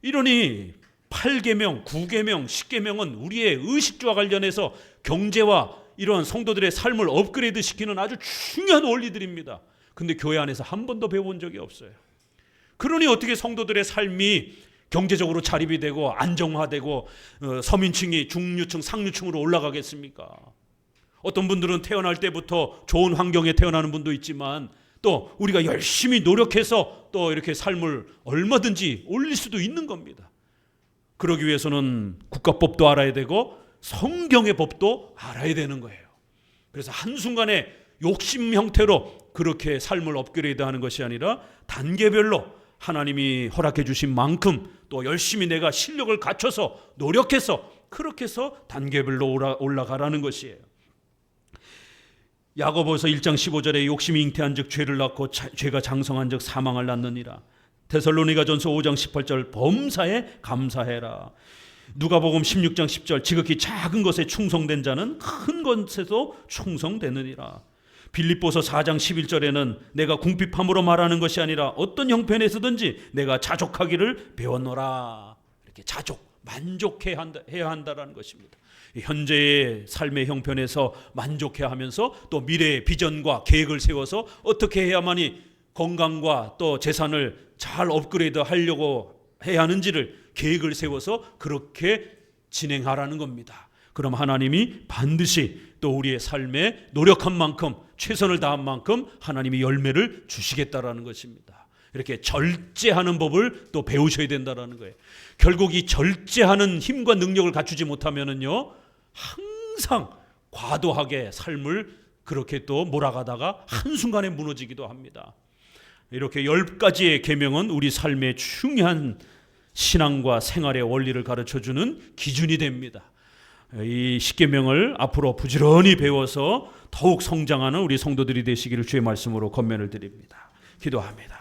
이러니 8계명, 9계명, 10계명은 우리의 의식주와 관련해서 경제와 이런 성도들의 삶을 업그레이드 시키는 아주 중요한 원리들입니다. 근데 교회 안에서 한 번도 배워본 적이 없어요. 그러니 어떻게 성도들의 삶이 경제적으로 자립이 되고 안정화되고 서민층이 중류층, 상류층으로 올라가겠습니까? 어떤 분들은 태어날 때부터 좋은 환경에 태어나는 분도 있지만 또 우리가 열심히 노력해서 또 이렇게 삶을 얼마든지 올릴 수도 있는 겁니다. 그러기 위해서는 국가법도 알아야 되고 성경의 법도 알아야 되는 거예요. 그래서 한순간에 욕심 형태로 그렇게 삶을 업그레이드하는 것이 아니라 단계별로 하나님이 허락해 주신 만큼 또 열심히 내가 실력을 갖춰서 노력해서 그렇게 해서 단계별로 올라가라는 것이에요. 야고보서 1장 15절에 욕심이 잉태한 즉 죄를 낳고 죄가 장성한 즉 사망을 낳느니라. 데살로니가전서 5장 18절 범사에 감사해라. 누가복음 16장 10절 지극히 작은 것에 충성된 자는 큰 것에도 충성되느니라. 빌립보서 4장 11절에는 내가 궁핍함으로 말하는 것이 아니라 어떤 형편에서든지 내가 자족하기를 배웠노라. 이렇게 자족, 만족해야 한다라는 것입니다. 현재의 삶의 형편에서 만족해야 하면서 또 미래의 비전과 계획을 세워서 어떻게 해야만이 건강과 또 재산을 잘 업그레이드 하려고 해야 하는지를 계획을 세워서 그렇게 진행하라는 겁니다. 그럼 하나님이 반드시 또 우리의 삶에 노력한 만큼 최선을 다한 만큼 하나님이 열매를 주시겠다라는 것입니다. 이렇게 절제하는 법을 또 배우셔야 된다라는 거예요. 결국 이 절제하는 힘과 능력을 갖추지 못하면은요 항상 과도하게 삶을 그렇게 또 몰아가다가 한순간에 무너지기도 합니다. 이렇게 10가지의 계명은 우리 삶의 중요한 신앙과 생활의 원리를 가르쳐주는 기준이 됩니다. 이 10계명을 앞으로 부지런히 배워서 더욱 성장하는 우리 성도들이 되시기를 주의 말씀으로 권면을 드립니다. 기도합니다.